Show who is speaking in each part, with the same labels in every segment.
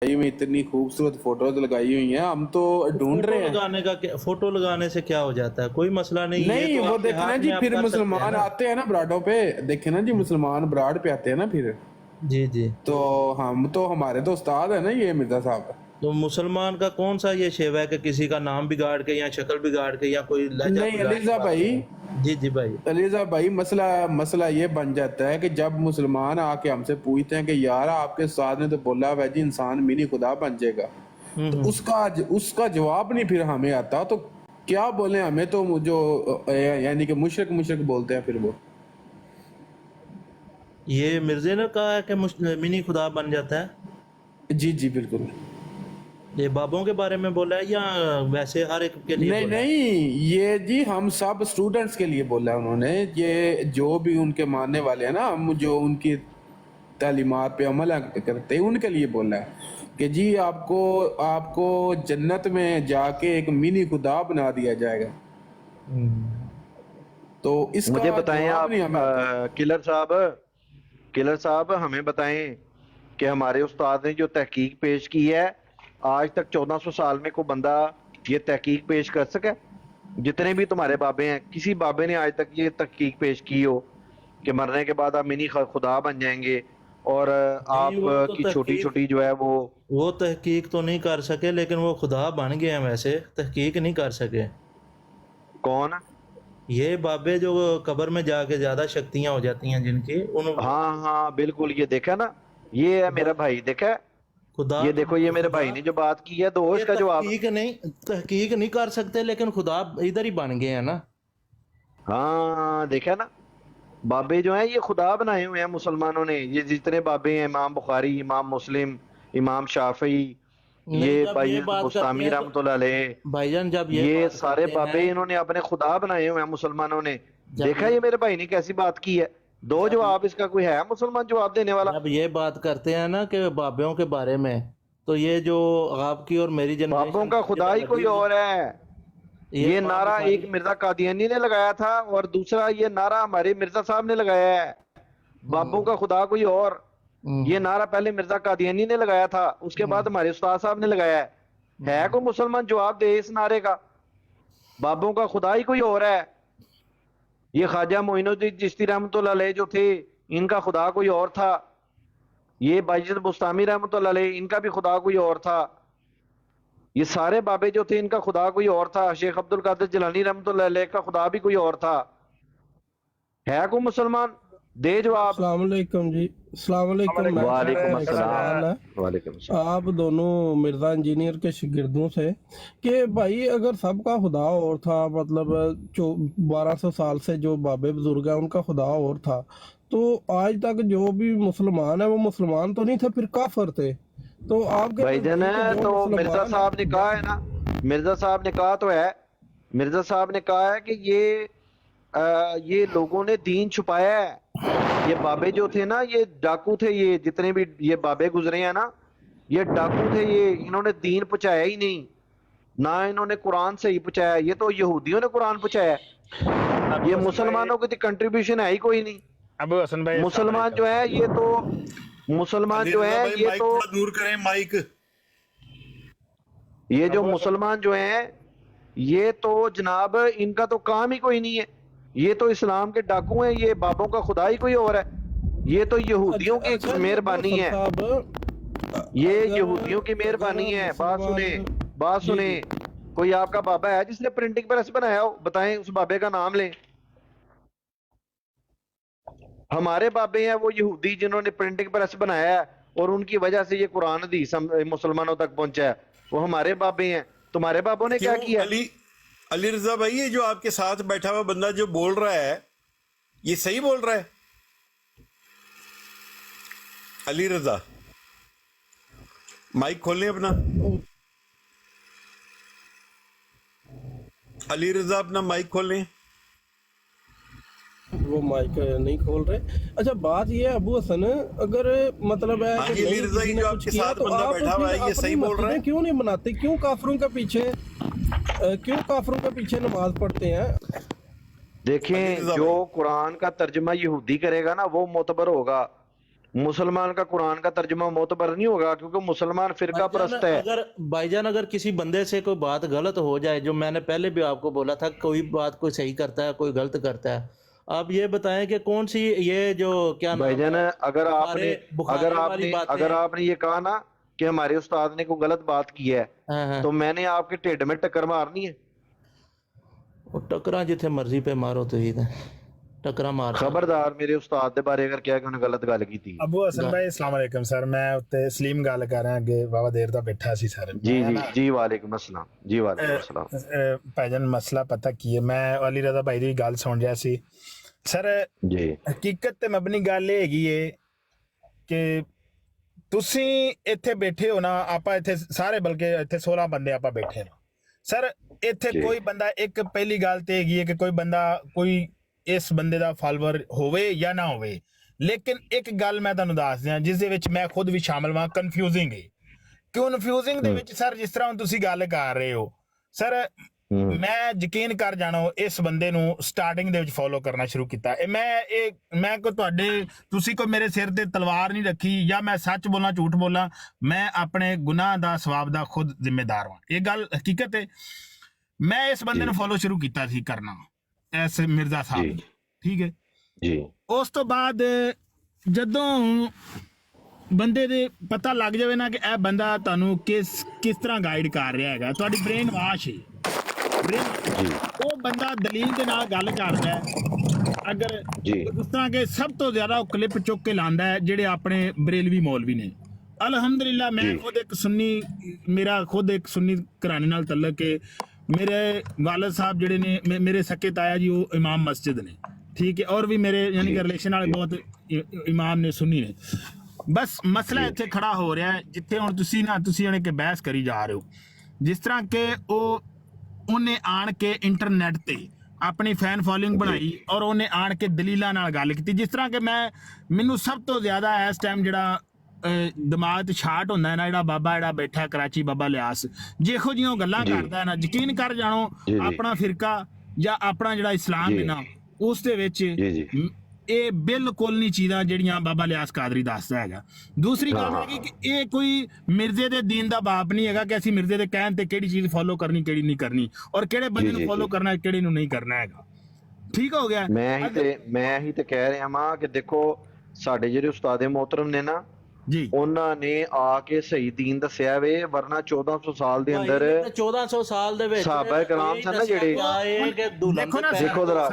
Speaker 1: में इतनी खूबसूरत फोटोज लगाई हुई हैं, हम तो ढूंढ
Speaker 2: फोटो
Speaker 1: रहे हैं।
Speaker 2: लगाने का क्या, फोटो लगाने से क्या हो जाता है? कोई मसला नहीं, ये
Speaker 1: नहीं
Speaker 2: तो
Speaker 1: वो
Speaker 2: आपके
Speaker 1: देखे ना
Speaker 2: हाथ
Speaker 1: जी,
Speaker 2: में आप
Speaker 1: फिर
Speaker 2: कर सकते हैं
Speaker 1: मुसलमान
Speaker 2: ना।
Speaker 1: आते हैं ना ब्राडों पे, देखे ना जी मुसलमान ब्राड पे आते हैं ना फिर।
Speaker 2: जी जी।
Speaker 1: तो हम तो, हमारे तो उस्ताद है ना ये मिर्जा साहब।
Speaker 2: तो मुसलमान का कौन सा ये शेवा है कि किसी का नाम बिगाड़ के या शक्ल बिगाड़ के या कोई लहजा
Speaker 1: नहीं
Speaker 2: बिगाड़ के
Speaker 1: अलीजा
Speaker 2: बात
Speaker 1: भाई,
Speaker 2: करें? जी जी भाई।
Speaker 1: अलीजा भाई, मसला मसला ये बन जाता है कि जब मुसलमान आके हमसे पूछते हैं कि यार आपके उस्ताद ने तो बोला है जी इंसान मिनी खुदा बन जाएगा, तो
Speaker 2: हम्म।
Speaker 1: उसका जवाब नहीं फिर हमें आता, तो क्या बोले हमें, तो जो यानी कि मुशरिक मुशरिक बोलते हैं फिर वो।
Speaker 2: ये मिर्जे ने कहा है कि मिनी खुदा बन जाता है?
Speaker 1: जी जी बिल्कुल।
Speaker 2: ये बाबों के बारे में बोला है या वैसे हर एक के लिए
Speaker 1: नहीं
Speaker 2: बोला है?
Speaker 1: नहीं, ये जी हम सब स्टूडेंट्स के लिए बोला है उन्होंने, ये जो भी उनके मानने वाले हैं ना, हम जो उनकी तालीमात पे अमल करते हैं उनके लिए बोला है कि जी आपको आपको जन्नत में जाके एक मिनी खुदा बना दिया जाएगा।
Speaker 2: हम्म।
Speaker 1: तो इसका
Speaker 3: मुझे बताएं
Speaker 1: जवाब
Speaker 3: आप,
Speaker 1: नहीं हमें आता।
Speaker 3: किलर साहब हमें बताएं कि हमारे उस्ताद ने जो तहकीक पेश की है, आज तक 1400 साल में कोई बंदा ये तहकीक पेश कर सका? जितने भी तुम्हारे बाबे हैं, किसी बाबे ने आज तक ये तहकीक पेश की हो कि मरने के बाद आप मिनी खुदा बन जाएंगे और
Speaker 2: नहीं,
Speaker 3: आप
Speaker 2: वो तो
Speaker 3: की छोटी
Speaker 2: तहकीक,
Speaker 3: छोटी जो है
Speaker 2: वो तहकीक तो नहीं कर सके, लेकिन वो खुदा बन गए हैं, वैसे तहकीक नहीं कर सके।
Speaker 3: कौन?
Speaker 2: ये बाबे जो कब्र में जाके ज्यादा शक्तियां हो जाती हैं जिनकी, उन
Speaker 3: हाँ हाँ बिल्कुल, ये देखा ना, ये है मेरा भाई, देखा है?
Speaker 2: खुदा
Speaker 3: ये
Speaker 2: तो
Speaker 3: देखो, ये मेरे
Speaker 2: खुदा,
Speaker 3: भाई ने जो बात की है, दो
Speaker 2: ये
Speaker 3: इसका जवाब।
Speaker 2: तहकीक नहीं कर सकते, लेकिन खुदा इधर ही बन गए हैं ना।
Speaker 3: हाँ देखा ना, बाबे जो हैं ये खुदा बनाए हुए हैं मुसलमानों ने। ये जितने बाबे हैं, इमाम बुखारी, इमाम मुस्लिम, इमाम शाफी,
Speaker 2: नहीं,
Speaker 3: ये
Speaker 2: जब ये
Speaker 3: बायजीद
Speaker 2: बात करते
Speaker 3: बुस्तामी
Speaker 2: हैं
Speaker 3: रहमतुल्लाह अलैह,
Speaker 2: तो भाईजान, जब ये
Speaker 3: ये
Speaker 2: बात
Speaker 3: सारे
Speaker 2: करते हैं,
Speaker 3: बाबे इन्होंने अपने खुदा बनाए हुए हैं मुसलमानों ने।
Speaker 2: जब
Speaker 3: देखा ये मेरे भाई ने कैसी बात की है? दो
Speaker 2: जब
Speaker 3: जवाब इसका कोई है मुसलमान जवाब देने वाला?
Speaker 2: जब ये बात करते हैं ना कि बाबियों के बारे में, तो ये जो आपकी और मेरी
Speaker 3: बाबों
Speaker 2: जनरेशन
Speaker 3: का खुदा ही कोई और है।
Speaker 2: ये
Speaker 3: ये
Speaker 2: इमाम
Speaker 3: नारा
Speaker 2: बुखारी।
Speaker 3: एक मिर्जा कादियानी ने लगाया था और दूसरा ये नारा हमारे मिर्जा साहब ने लगाया है। बाबों का खुदा कोई और, ये
Speaker 2: हम्म,
Speaker 3: नारा पहले मिर्जा कादियानी ने लगाया था, उसके बाद हमारे उस्ताद साहब ने लगाया है कोई मुसलमान जवाब दे इस नारे का? बाबों का खुदा ही कोई और है। ये ख्वाजा मोइनुद्दीन चिश्ती रहमतुल्लाह अलैह जो थे, इनका खुदा कोई और था। ये बायजीद बुस्तामी रहमतुल्लाह अलैह, इनका भी खुदा कोई और था। ये सारे बाबे जो थे, इनका खुदा कोई और था। शेख अब्दुल कादिर जिलानी रहमतुल्लाह अलैह का खुदा भी कोई और था। है कोई मुसलमान? दे जवाब।
Speaker 4: अस्सलाम वालेकुम जी। अस्सलाम वालेकुम।
Speaker 3: वालेकुम
Speaker 4: मेरा सवाल
Speaker 3: अस्सलाम।
Speaker 4: है
Speaker 3: वालेकुम अस्सलाम।
Speaker 4: आप दोनों मिर्जा इंजीनियर के शागिर्दों से कि भाई अगर सबका खुदा और था, मतलब जो 1200 साल से जो बाबे बुजुर्ग हैं उनका खुदा और था, तो आज तक जो भी मुसलमान है वो मुसलमान तो नहीं थे, फिर काफिर थे। तो आपके
Speaker 3: भाईजान
Speaker 4: नजदीक
Speaker 3: है
Speaker 4: जो
Speaker 3: तो मिर्जा
Speaker 4: मुसलमान
Speaker 3: साहब ने कहा है ना, मिर्जा साहब ने कहा तो है, मिर्जा साहब ने कहा है कि ये लोगों ने दीन छुपाया है। ये बाबे जो थे ना, ये डाकू थे। ये जितने भी ये बाबे गुजरे हैं ना, ये डाकू थे। ये इन्होंने दीन पहुंचाया ही नहीं, ना इन्होंने कुरान सही पहुंचाया। ये तो यहूदियों ने कुरान पहुंचाया।
Speaker 5: अबू
Speaker 3: ये
Speaker 5: हसन भाई,
Speaker 3: मुसलमानों की कंट्रीब्यूशन है ही कोई नहीं।
Speaker 5: अबू हसन भाई अस्सलाम
Speaker 3: मुसलमान जो
Speaker 5: वालेकुम।
Speaker 3: है ये तो, मुसलमान
Speaker 6: अली
Speaker 3: जो
Speaker 6: रजा
Speaker 3: है
Speaker 6: भाई
Speaker 3: ये
Speaker 6: माइक
Speaker 3: तो,
Speaker 6: थोड़ा दूर करें माइक।
Speaker 3: ये जो
Speaker 5: अबू हसन,
Speaker 3: मुसलमान जो हैं, ये तो जनाब इनका तो काम ही कोई नहीं है। ये तो इस्लाम के डाकू हैं। ये बाबों का खुदा ही कोई और है। ये तो यहूदियों की
Speaker 4: अच्छा जी,
Speaker 3: मेहरबानी
Speaker 4: हसन
Speaker 3: है।
Speaker 4: साहब,
Speaker 3: ये
Speaker 4: अगर
Speaker 3: यहूदियों की मेहरबानी
Speaker 4: अगर
Speaker 3: है। बात सुने,
Speaker 4: मुसलमान,
Speaker 3: बात
Speaker 4: जी
Speaker 3: सुने।
Speaker 4: जी,
Speaker 3: कोई आपका बाबा है जिसने प्रिंटिंग प्रेस बनाया हो? बताएं, उस बाबे का नाम लें। हमारे बाबे हैं वो यहूदी जिन्होंने प्रिंटिंग प्रेस बनाया है और उनकी वजह से ये कुरान हदीस मुसलमानों तक पहुंचा है। वो हमारे बाबे हैं। तुम्हारे बाबों ने क्या
Speaker 6: क्यों
Speaker 3: किया?
Speaker 6: अली अली रजा भाई, ये जो आपके साथ बैठा हुआ बंदा जो बोल रहा है, ये सही बोल रहा है? अली रजा, माइक खोल लें अपना। अली रजा अपना माइक खोल लें।
Speaker 4: वो माइक नहीं खोल रहे। अच्छा बात ये है अबू हसन, अगर मतलब है
Speaker 6: हाँ
Speaker 4: कि
Speaker 6: जी, अली
Speaker 4: नहीं
Speaker 6: रजा,
Speaker 4: किसी
Speaker 6: ये
Speaker 4: ने
Speaker 6: जो
Speaker 4: कुछ
Speaker 6: आपके
Speaker 4: किया,
Speaker 6: साथ
Speaker 4: तो
Speaker 6: बंदा
Speaker 4: आप
Speaker 6: बैठा हुआ
Speaker 4: फिर
Speaker 6: है, ये
Speaker 4: अपनी
Speaker 6: सही बोल रहा है?
Speaker 4: मस्जिदें क्यों नहीं बनाते? क्यों काफिरों के पीछे क्यों काफिरों के पीछे नमाज पढ़ते हैं?
Speaker 3: देखें,
Speaker 6: अली रजा
Speaker 3: जो
Speaker 6: भाई,
Speaker 3: कुरान का तर्जमा यहूदी करेगा ना, वो मोतबर होगा। मुसलमान का कुरान का तर्जुमा मोतबर नहीं होगा, क्योंकि मुसलमान फिरका परस्त है।
Speaker 2: अगर भाईजान अगर किसी बंदे से कोई बात गलत हो जाए, जो मैंने पहले भी आपको बोला था, कोई बात कोई सही करता है कोई गलत करता है, आप ये बताएं कि कौन सी ये जो क्या नाम
Speaker 3: भाईजान
Speaker 2: है,
Speaker 3: अगर आपने
Speaker 2: बुखारी वाली बातें-
Speaker 3: अगर आपने ये कहा ना कि हमारे उस्ताद ने कोई गलत बात की है,
Speaker 2: हाँ, हाँ।
Speaker 3: तो मैंने आपके ढिड में टक्कर मारनी है।
Speaker 2: वो टकरा जिथे मर्जी पे मारो तो ही टकरा मार
Speaker 3: खबरदार मेरे उस्ताद ਦੇ ਬਾਰੇ ਅਗਰ ਕਿਹਾ ਕਿ ਉਹਨੇ ਗਲਤ ਗੱਲ ਕੀਤੀ।
Speaker 5: ਅਬੂ ਹਸਨ ਭਾਈ अस्सलाम वालेकुम सर, मैं ਉੱਤੇ ਸਲੀਮ ਗੱਲ ਕਰ ਰਿਹਾ, ਅੱਗੇ ਬਾਬਾ ਦੇਰ ਦਾ ਬੈਠਾ ਸੀ ਸਰ।
Speaker 3: जी जी जी वालेकुम अस्सलाम, जी वालेकुम अस्सलाम।
Speaker 5: ਭਾਈਜਾਨ ਮਸਲਾ ਪਤਾ ਕੀ ਹੈ, ਮੈਂ ਅਲੀ ਰਜ਼ਾ ਭਾਈ ਦੀ ਗੱਲ ਸੁਣ ਰਿਹਾ ਸੀ ਸਰ।
Speaker 3: जी
Speaker 5: ਹਕੀਕਤ ਤੇ ਮਬਨੀ ਗੱਲ ਇਹ ਹੈਗੀ ਏ ਕਿ ਤੁਸੀਂ ਇੱਥੇ ਬੈਠੇ ਹੋ ਨਾ, ਆਪਾਂ ਇੱਥੇ ਸਾਰੇ ਬਲਕਿ ਇੱਥੇ 16 ਬੰਦੇ ਆਪਾਂ ਬੈਠੇ ਹਾਂ ਸਰ। ਇੱਥੇ
Speaker 3: ਜੀ।
Speaker 5: ਕੋਈ ਬੰਦਾ, ਇੱਕ ਪਹਿਲੀ ਗੱਲ ਤੇ ਹੈਗੀ ਹੈ ਕਿ ਕੋਈ ਬੰਦਾ ਕੋਈ ਇਸ ਬੰਦੇ ਦਾ ਫਾਲੋਅਰ ਹੋਵੇ ਜਾਂ ਨਾ ਹੋਵੇ, ਲੇਕਿਨ ਇੱਕ ਗੱਲ ਮੈਂ ਤੁਹਾਨੂੰ ਦੱਸ ਦਿਆਂ ਜਿਸ ਦੇ ਵਿੱਚ ਮੈਂ ਖੁਦ ਵੀ ਸ਼ਾਮਲ ਹਾਂ, ਕਨਫਿਊਜ਼ਿੰਗ ਹੈ। ਕਨਫਿਊਜ਼ਿੰਗ ਦੇ ਵਿੱਚ ਸਰ ਜਿਸ ਤਰ੍ਹਾਂ ਹੁਣ ਤੁਸੀਂ ਗੱਲ ਕਰ ਰਹੇ ਹੋ ਸਰ, ਮੈਂ ਯਕੀਨ ਕਰ ਜਾਣਾ ਇਸ ਬੰਦੇ ਨੂੰ ਸਟਾਰਟਿੰਗ ਦੇ ਵਿੱਚ ਫੋਲੋ ਕਰਨਾ ਸ਼ੁਰੂ ਕੀਤਾ। ਮੈਂ ਕੋ ਤੁਹਾਡੇ, ਤੁਸੀਂ ਕੋਈ ਮੇਰੇ ਸਿਰ ਤੇ ਤਲਵਾਰ ਨਹੀਂ ਰੱਖੀ, ਜਾਂ ਮੈਂ ਸੱਚ ਬੋਲਾਂ ਝੂਠ ਬੋਲਾਂ, ਮੈਂ ਆਪਣੇ ਗੁਨਾਹ ਦਾ ਸਵਾਬ ਦਾ ਖੁਦ ਜ਼ਿੰਮੇਦਾਰ ਹਾਂ। ਇਹ ਗੱਲ ਹਕੀਕਤ ਹੈ। ਮੈਂ ਇਸ ਬੰਦੇ ਨੂੰ ਫੋਲੋ ਸ਼ੁਰੂ ਕੀਤਾ ਸੀ ਕਰਨਾ, ਐਸ ਮਿਰਜ਼ਾ ਸਾਹਿਬ, ਠੀਕ ਹੈ
Speaker 3: ਜੀ।
Speaker 5: ਉਸ ਤੋਂ ਬਾਅਦ ਜਦੋਂ ਬੰਦੇ ਦੇ ਪਤਾ ਲੱਗ ਜਾਵੇ ਨਾ ਕਿ ਇਹ ਬੰਦਾ ਤੁਹਾਨੂੰ ਕਿਸ ਤਰ੍ਹਾਂ ਗਾਈਡ ਕਰ ਰਿਹਾ ਹੈਗਾ, ਤੁਹਾਡੀ ਬ੍ਰੇਨ ਵਾਸ਼ ਹੈ, ਉਹ ਬੰਦਾ ਦਲੀਲ ਦੇ ਨਾਲ ਗੱਲ ਕਰਦਾ ਹੈ। ਅਗਰ ਜਿਸ ਤਰ੍ਹਾਂ ਕਿ ਸਭ ਤੋਂ ਜ਼ਿਆਦਾ ਉਹ ਕਲਿੱਪ ਚੁੱਕ ਕੇ ਲਾਉਂਦਾ ਹੈ ਜਿਹੜੇ ਆਪਣੇ ਬਰੇਲਵੀ ਮੌਲਵੀ ਨੇ। ਅਲਹਮਦੁਲਿਲਾ ਮੈਂ ਖੁਦ ਇੱਕ ਸੁੰਨੀ, ਮੇਰਾ ਖੁਦ ਇੱਕ ਸੁੰਨੀ ਘਰਾਣੇ ਨਾਲ ਤਲਕ ਹੈ। ਮੇਰੇ ਵਾਲਦ ਸਾਹਿਬ ਜਿਹੜੇ ਨੇ, ਮੇਰੇ ਸਕੇ ਤਾਇਆ ਜੀ, ਉਹ ਇਮਾਮ ਮਸਜਿਦ ਨੇ, ਠੀਕ ਹੈ, ਔਰ ਵੀ ਮੇਰੇ ਯਾਨੀ ਕਿ ਰਿਲੇਸ਼ਨ ਵਾਲੇ ਬਹੁਤ ਇਮਾਮ ਨੇ, ਸੁੰਨੀ ਨੇ। ਬਸ ਮਸਲਾ ਇੱਥੇ ਖੜਾ ਹੋ ਰਿਹਾ ਹੈ ਜਿੱਥੇ ਹੁਣ ਤੁਸੀਂ ਯਾਨੀ ਕਿ ਬਹਿਸ ਕਰੀ ਜਾ ਰਹੇ ਹੋ, ਜਿਸ ਤਰ੍ਹਾਂ ਕਿ ਉਹਨੇ ਆਣ ਕੇ ਇੰਟਰਨੈਟ ਤੇ ਆਪਣੀ ਫੈਨ ਫੋਲੋਇੰਗ ਬਣਾਈ ਔਰ ਉਹਨੇ ਆਣ ਕੇ ਦਲੀਲਾਂ ਨਾਲ ਗੱਲ ਕੀਤੀ। ਜਿਸ ਤਰ੍ਹਾਂ ਕਿ ਮੈਨੂੰ ਸਭ ਤੋਂ ਜ਼ਿਆਦਾ ਇਸ ਟਾਈਮ ਜਿਹੜਾ ਦਿਮਾਗ ਤੇ ਛਾਟ ਹੁੰਦਾ ਹੈ ਨਾ, ਜਿਹੜਾ ਬਾਬਾ ਜਿਹੜਾ ਬੈਠਾ ਕਰਾਚੀ, ਬਾਬਾ ਲਿਆਸ, ਜਿਹੋ ਜਿਹੀਆਂ ਗੱਲਾਂ ਕਰਦਾ ਹੈ ਨਾ, ਯਕੀਨ ਕਰ ਜਾਣੋ ਆਪਣਾ ਫਿਰਕਾ ਜਾਂ ਆਪਣਾ ਜਿਹੜਾ ਇਸਲਾਮ ਹੈ ਨਾ, ਉਸ ਦੇ ਵਿੱਚ ਇਹ ਬਿਲਕੁਲ ਨਹੀਂ ਚੀਜ਼ਾਂ ਜਿਹੜੀਆਂ ਬਾਬਾ ਲਿਆਸ ਕਾਦਰੀ ਦੱਸਦਾ ਹੈਗਾ। ਦੂਸਰੀ ਗੱਲ ਹੈਗੀ ਕਿ ਇਹ ਕੋਈ ਮਿਰਜ਼ੇ ਦੇ ਦੀਨ ਦਾ ਬਾਪ ਨਹੀਂ ਹੈਗਾ ਕਿ ਅਸੀਂ ਮਿਰਜ਼ੇ ਦੇ ਕਹਿਣ ਤੇ ਕਿਹੜੀ ਚੀਜ਼ ਫੋਲੋ ਕਰਨੀ ਕਿਹੜੀ ਨਹੀਂ ਕਰਨੀ, ਔਰ ਕਿਹੜੇ ਬੰਦੇ ਨੂੰ ਫੋਲੋ ਕਰਨਾ ਕਿਹੜੇ ਨੂੰ ਨਹੀਂ ਕਰਨਾ ਹੈਗਾ। ਠੀਕ ਹੋ ਗਿਆ।
Speaker 3: ਮੈਂ ਹੀ ਤੇ ਕਹਿ ਰਿਹਾ ਮਾਂ ਕਿ ਦੇਖੋ ਸਾਡੇ ਜਿਹੜੇ ਉਸਤਾਦੇ ਮੋਹਤਰਮ ਨੇ ਨਾ
Speaker 5: ਜੀ,
Speaker 3: ਉਹਨਾਂ ਨੇ ਆ ਕੇ ਸਹੀ ਦੀਨ ਦੱਸਿਆ ਵੇ, ਵਰਨਾ 1400 ਸਾਲ ਦੇ ਅੰਦਰ
Speaker 2: 1400 ਸਾਲ ਦੇ ਵਿੱਚ
Speaker 3: ਸਾਹਬਾ ਕਰਾਮ ਸਨ ਨਾ ਜਿਹੜੇ, ਦੇਖੋ ਜਰਾ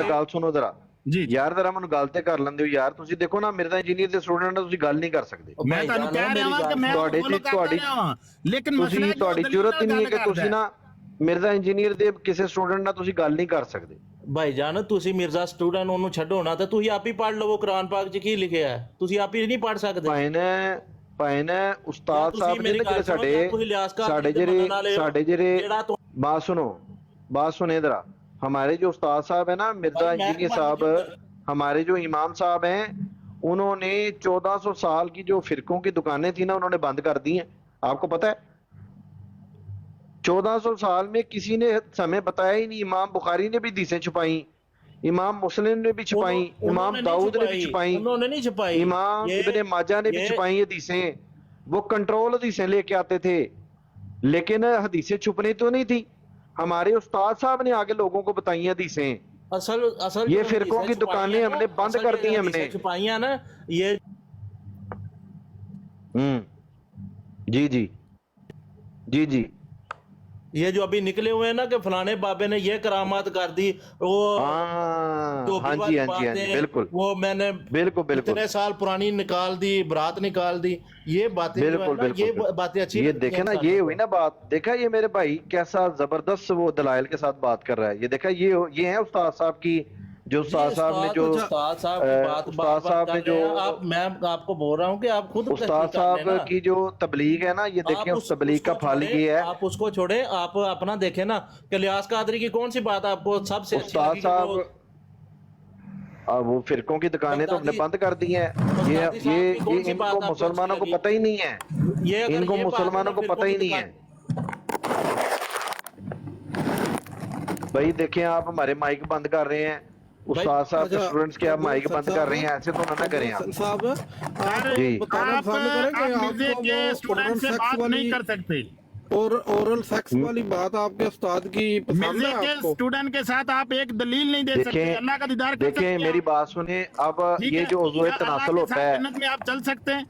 Speaker 3: ਗੱਲ ਸੁਣੋ ਜਰਾ
Speaker 5: ਜੀ
Speaker 3: ਯਾਰ, ਜਰਾ ਮੈਨੂੰ ਗੱਲ ਤੇ ਕਰ ਲੈਂਦੇ ਹੋ ਯਾਰ। ਤੁਸੀਂ ਦੇਖੋ ਨਾ, ਮਿਰਜ਼ਾ ਇੰਜੀਨੀਅਰ ਦੇ ਸਟੂਡੈਂਟ ਨਾਲ ਤੁਸੀਂ ਗੱਲ ਨਹੀਂ ਕਰ ਸਕਦੇ।
Speaker 5: ਮੈਂ ਤੁਹਾਨੂੰ ਕਹਿ ਰਿਹਾ ਹਾਂ ਕਿ ਮੈਂ ਲੇਕਿਨ
Speaker 3: ਤੁਹਾਡੀ ਜ਼ਰੂਰਤ ਹੀ ਨਹੀਂ ਹੈ ਕਿ ਤੁਸੀਂ ਨਾ ਮਿਰਜ਼ਾ ਇੰਜੀਨੀਅਰ ਦੇ ਕਿਸੇ ਸਟੂਡੈਂਟ ਨਾਲ ਤੁਸੀਂ ਗੱਲ ਨਹੀਂ ਕਰ ਸਕਦੇ।
Speaker 2: ਭਾਈਜਾਨ ਤੁਸੀਂ ਮਿਰਜ਼ਾ ਸਟੂਡੈਂਟ ਉਹਨੂੰ ਛੱਡੋ ਨਾ, ਤੇ ਤੁਸੀਂ ਆਪ ਹੀ ਪੜ੍ਹ ਲਵੋ ਕੁਰਾਨ ਪਾਕ 'ਚ ਕੀ ਲਿਖਿਆ ਹੈ, ਤੁਸੀਂ ਆਪ ਹੀ ਨਹੀਂ ਪੜ੍ਹ ਸਕਦੇ।
Speaker 3: ਭਾਈ ਨੇ ਉਸਤਾਦ ਸਾਹਿਬ ਨੇ ਜਿਹੜੇ ਸਾਡੇ ਜਿਹੜੇ ਬਾਤ सुने इधर, हमारे जो उस्ताद साहब है ना, मिर्जा इंजीनियर साहब, हमारे जो इमाम साहब हैं, उन्होंने 1400 साल की जो फिरकों की दुकानें थी ना, उन्होंने बंद कर दी हैं। आपको पता है 1400 साल में किसी ने हमें बताया ही नहीं। इमाम बुखारी ने भी हदीसें छुपाई, इमाम मुस्लिम ने भी छुपाई, इमाम दाऊद ने भी छुपाई,
Speaker 2: उन्होंने नहीं छुपाई,
Speaker 3: इमाम इब्ने माजा ने भी छुपाई हदीसें। वो कंट्रोल हदीसें लेके आते थे, लेकिन हदीसें छुपनी तो नहीं थी। हमारे उस्ताद साहब ने आगे लोगों को बताई हदीसें।
Speaker 2: असल
Speaker 3: ये फिरकों की दुकानें हमने बंद कर दी, हमने
Speaker 2: छुपाई ना ये।
Speaker 3: जी जी जी जी,
Speaker 2: ये जो अभी निकले हुए हैं ना कि फलाने बाबे ने ये करामात कर दी, वो
Speaker 3: हाँ जी बिल्कुल,
Speaker 2: वो मैंने
Speaker 3: बिल्कुल
Speaker 2: इतने साल पुरानी निकाल दी, बरात निकाल दी, ये बातें
Speaker 3: बिल्कुल
Speaker 2: ये बातें अच्छी,
Speaker 3: ये देखे ना, ये हुई ना बात। देखा ये मेरे भाई कैसा जबरदस्त वो दलाइल के साथ बात कर रहा है। ये देखा ये है उस्ताद साहब की, जो उस्ताद साहब ने जो
Speaker 2: उस्ताद साहब
Speaker 3: ने जो
Speaker 2: मैं आपको बोल रहा हूँ कि आप खुद
Speaker 3: उस्ताद साहब की जो तबलीग है ना, ये देखें उस तबलीग का फल ये है।
Speaker 2: आप उसको छोड़े, आप अपना देखें ना कि लियास कादरी की कौन सी बात आपको सबसे अच्छी
Speaker 3: उस्ताद
Speaker 2: लगी?
Speaker 3: साहब वो फिरकों की दुकानें तो हमने बंद कर दी हैं। ये इनको मुसलमानों को पता ही नहीं है, इनको मुसलमानों को पता ही नहीं है। भाई देखें आप, हमारे माइक बंद कर रहे हैं, उस्ताद साहब के
Speaker 4: अच्छा,
Speaker 3: स्टूडेंट्स के आप माइक बंद कर रहे हैं, ऐसे तो ना करें आप।
Speaker 4: साहब आप
Speaker 3: जी।
Speaker 4: बताना
Speaker 5: आप
Speaker 4: पसंद करें कि
Speaker 5: मिर्जे
Speaker 4: आपको
Speaker 5: के
Speaker 4: वो
Speaker 5: स्टूडेंट
Speaker 4: ओरल
Speaker 5: से
Speaker 4: सेक्स
Speaker 5: बात
Speaker 4: वाली
Speaker 5: नहीं कर सकते।
Speaker 4: और ओरल सेक्स वाली बात आपके उस्ताद की पसंद
Speaker 5: मिर्जे
Speaker 4: है
Speaker 5: के
Speaker 4: आपको?
Speaker 5: स्टूडेंट के साथ आप एक दलील नहीं दे सकते,
Speaker 3: देखें
Speaker 5: अल्लाह का दीदार कर सकते
Speaker 3: देखें
Speaker 5: हैं
Speaker 3: मेरी
Speaker 5: आप?
Speaker 3: बात सुने, अब
Speaker 5: ठीक
Speaker 3: ये
Speaker 5: है,
Speaker 3: जो उज़्वे
Speaker 5: क्या अल्लाह
Speaker 3: तनासल
Speaker 5: के
Speaker 3: होता
Speaker 5: साथ
Speaker 3: है,
Speaker 5: जन्नत में आप चल सकते हैं?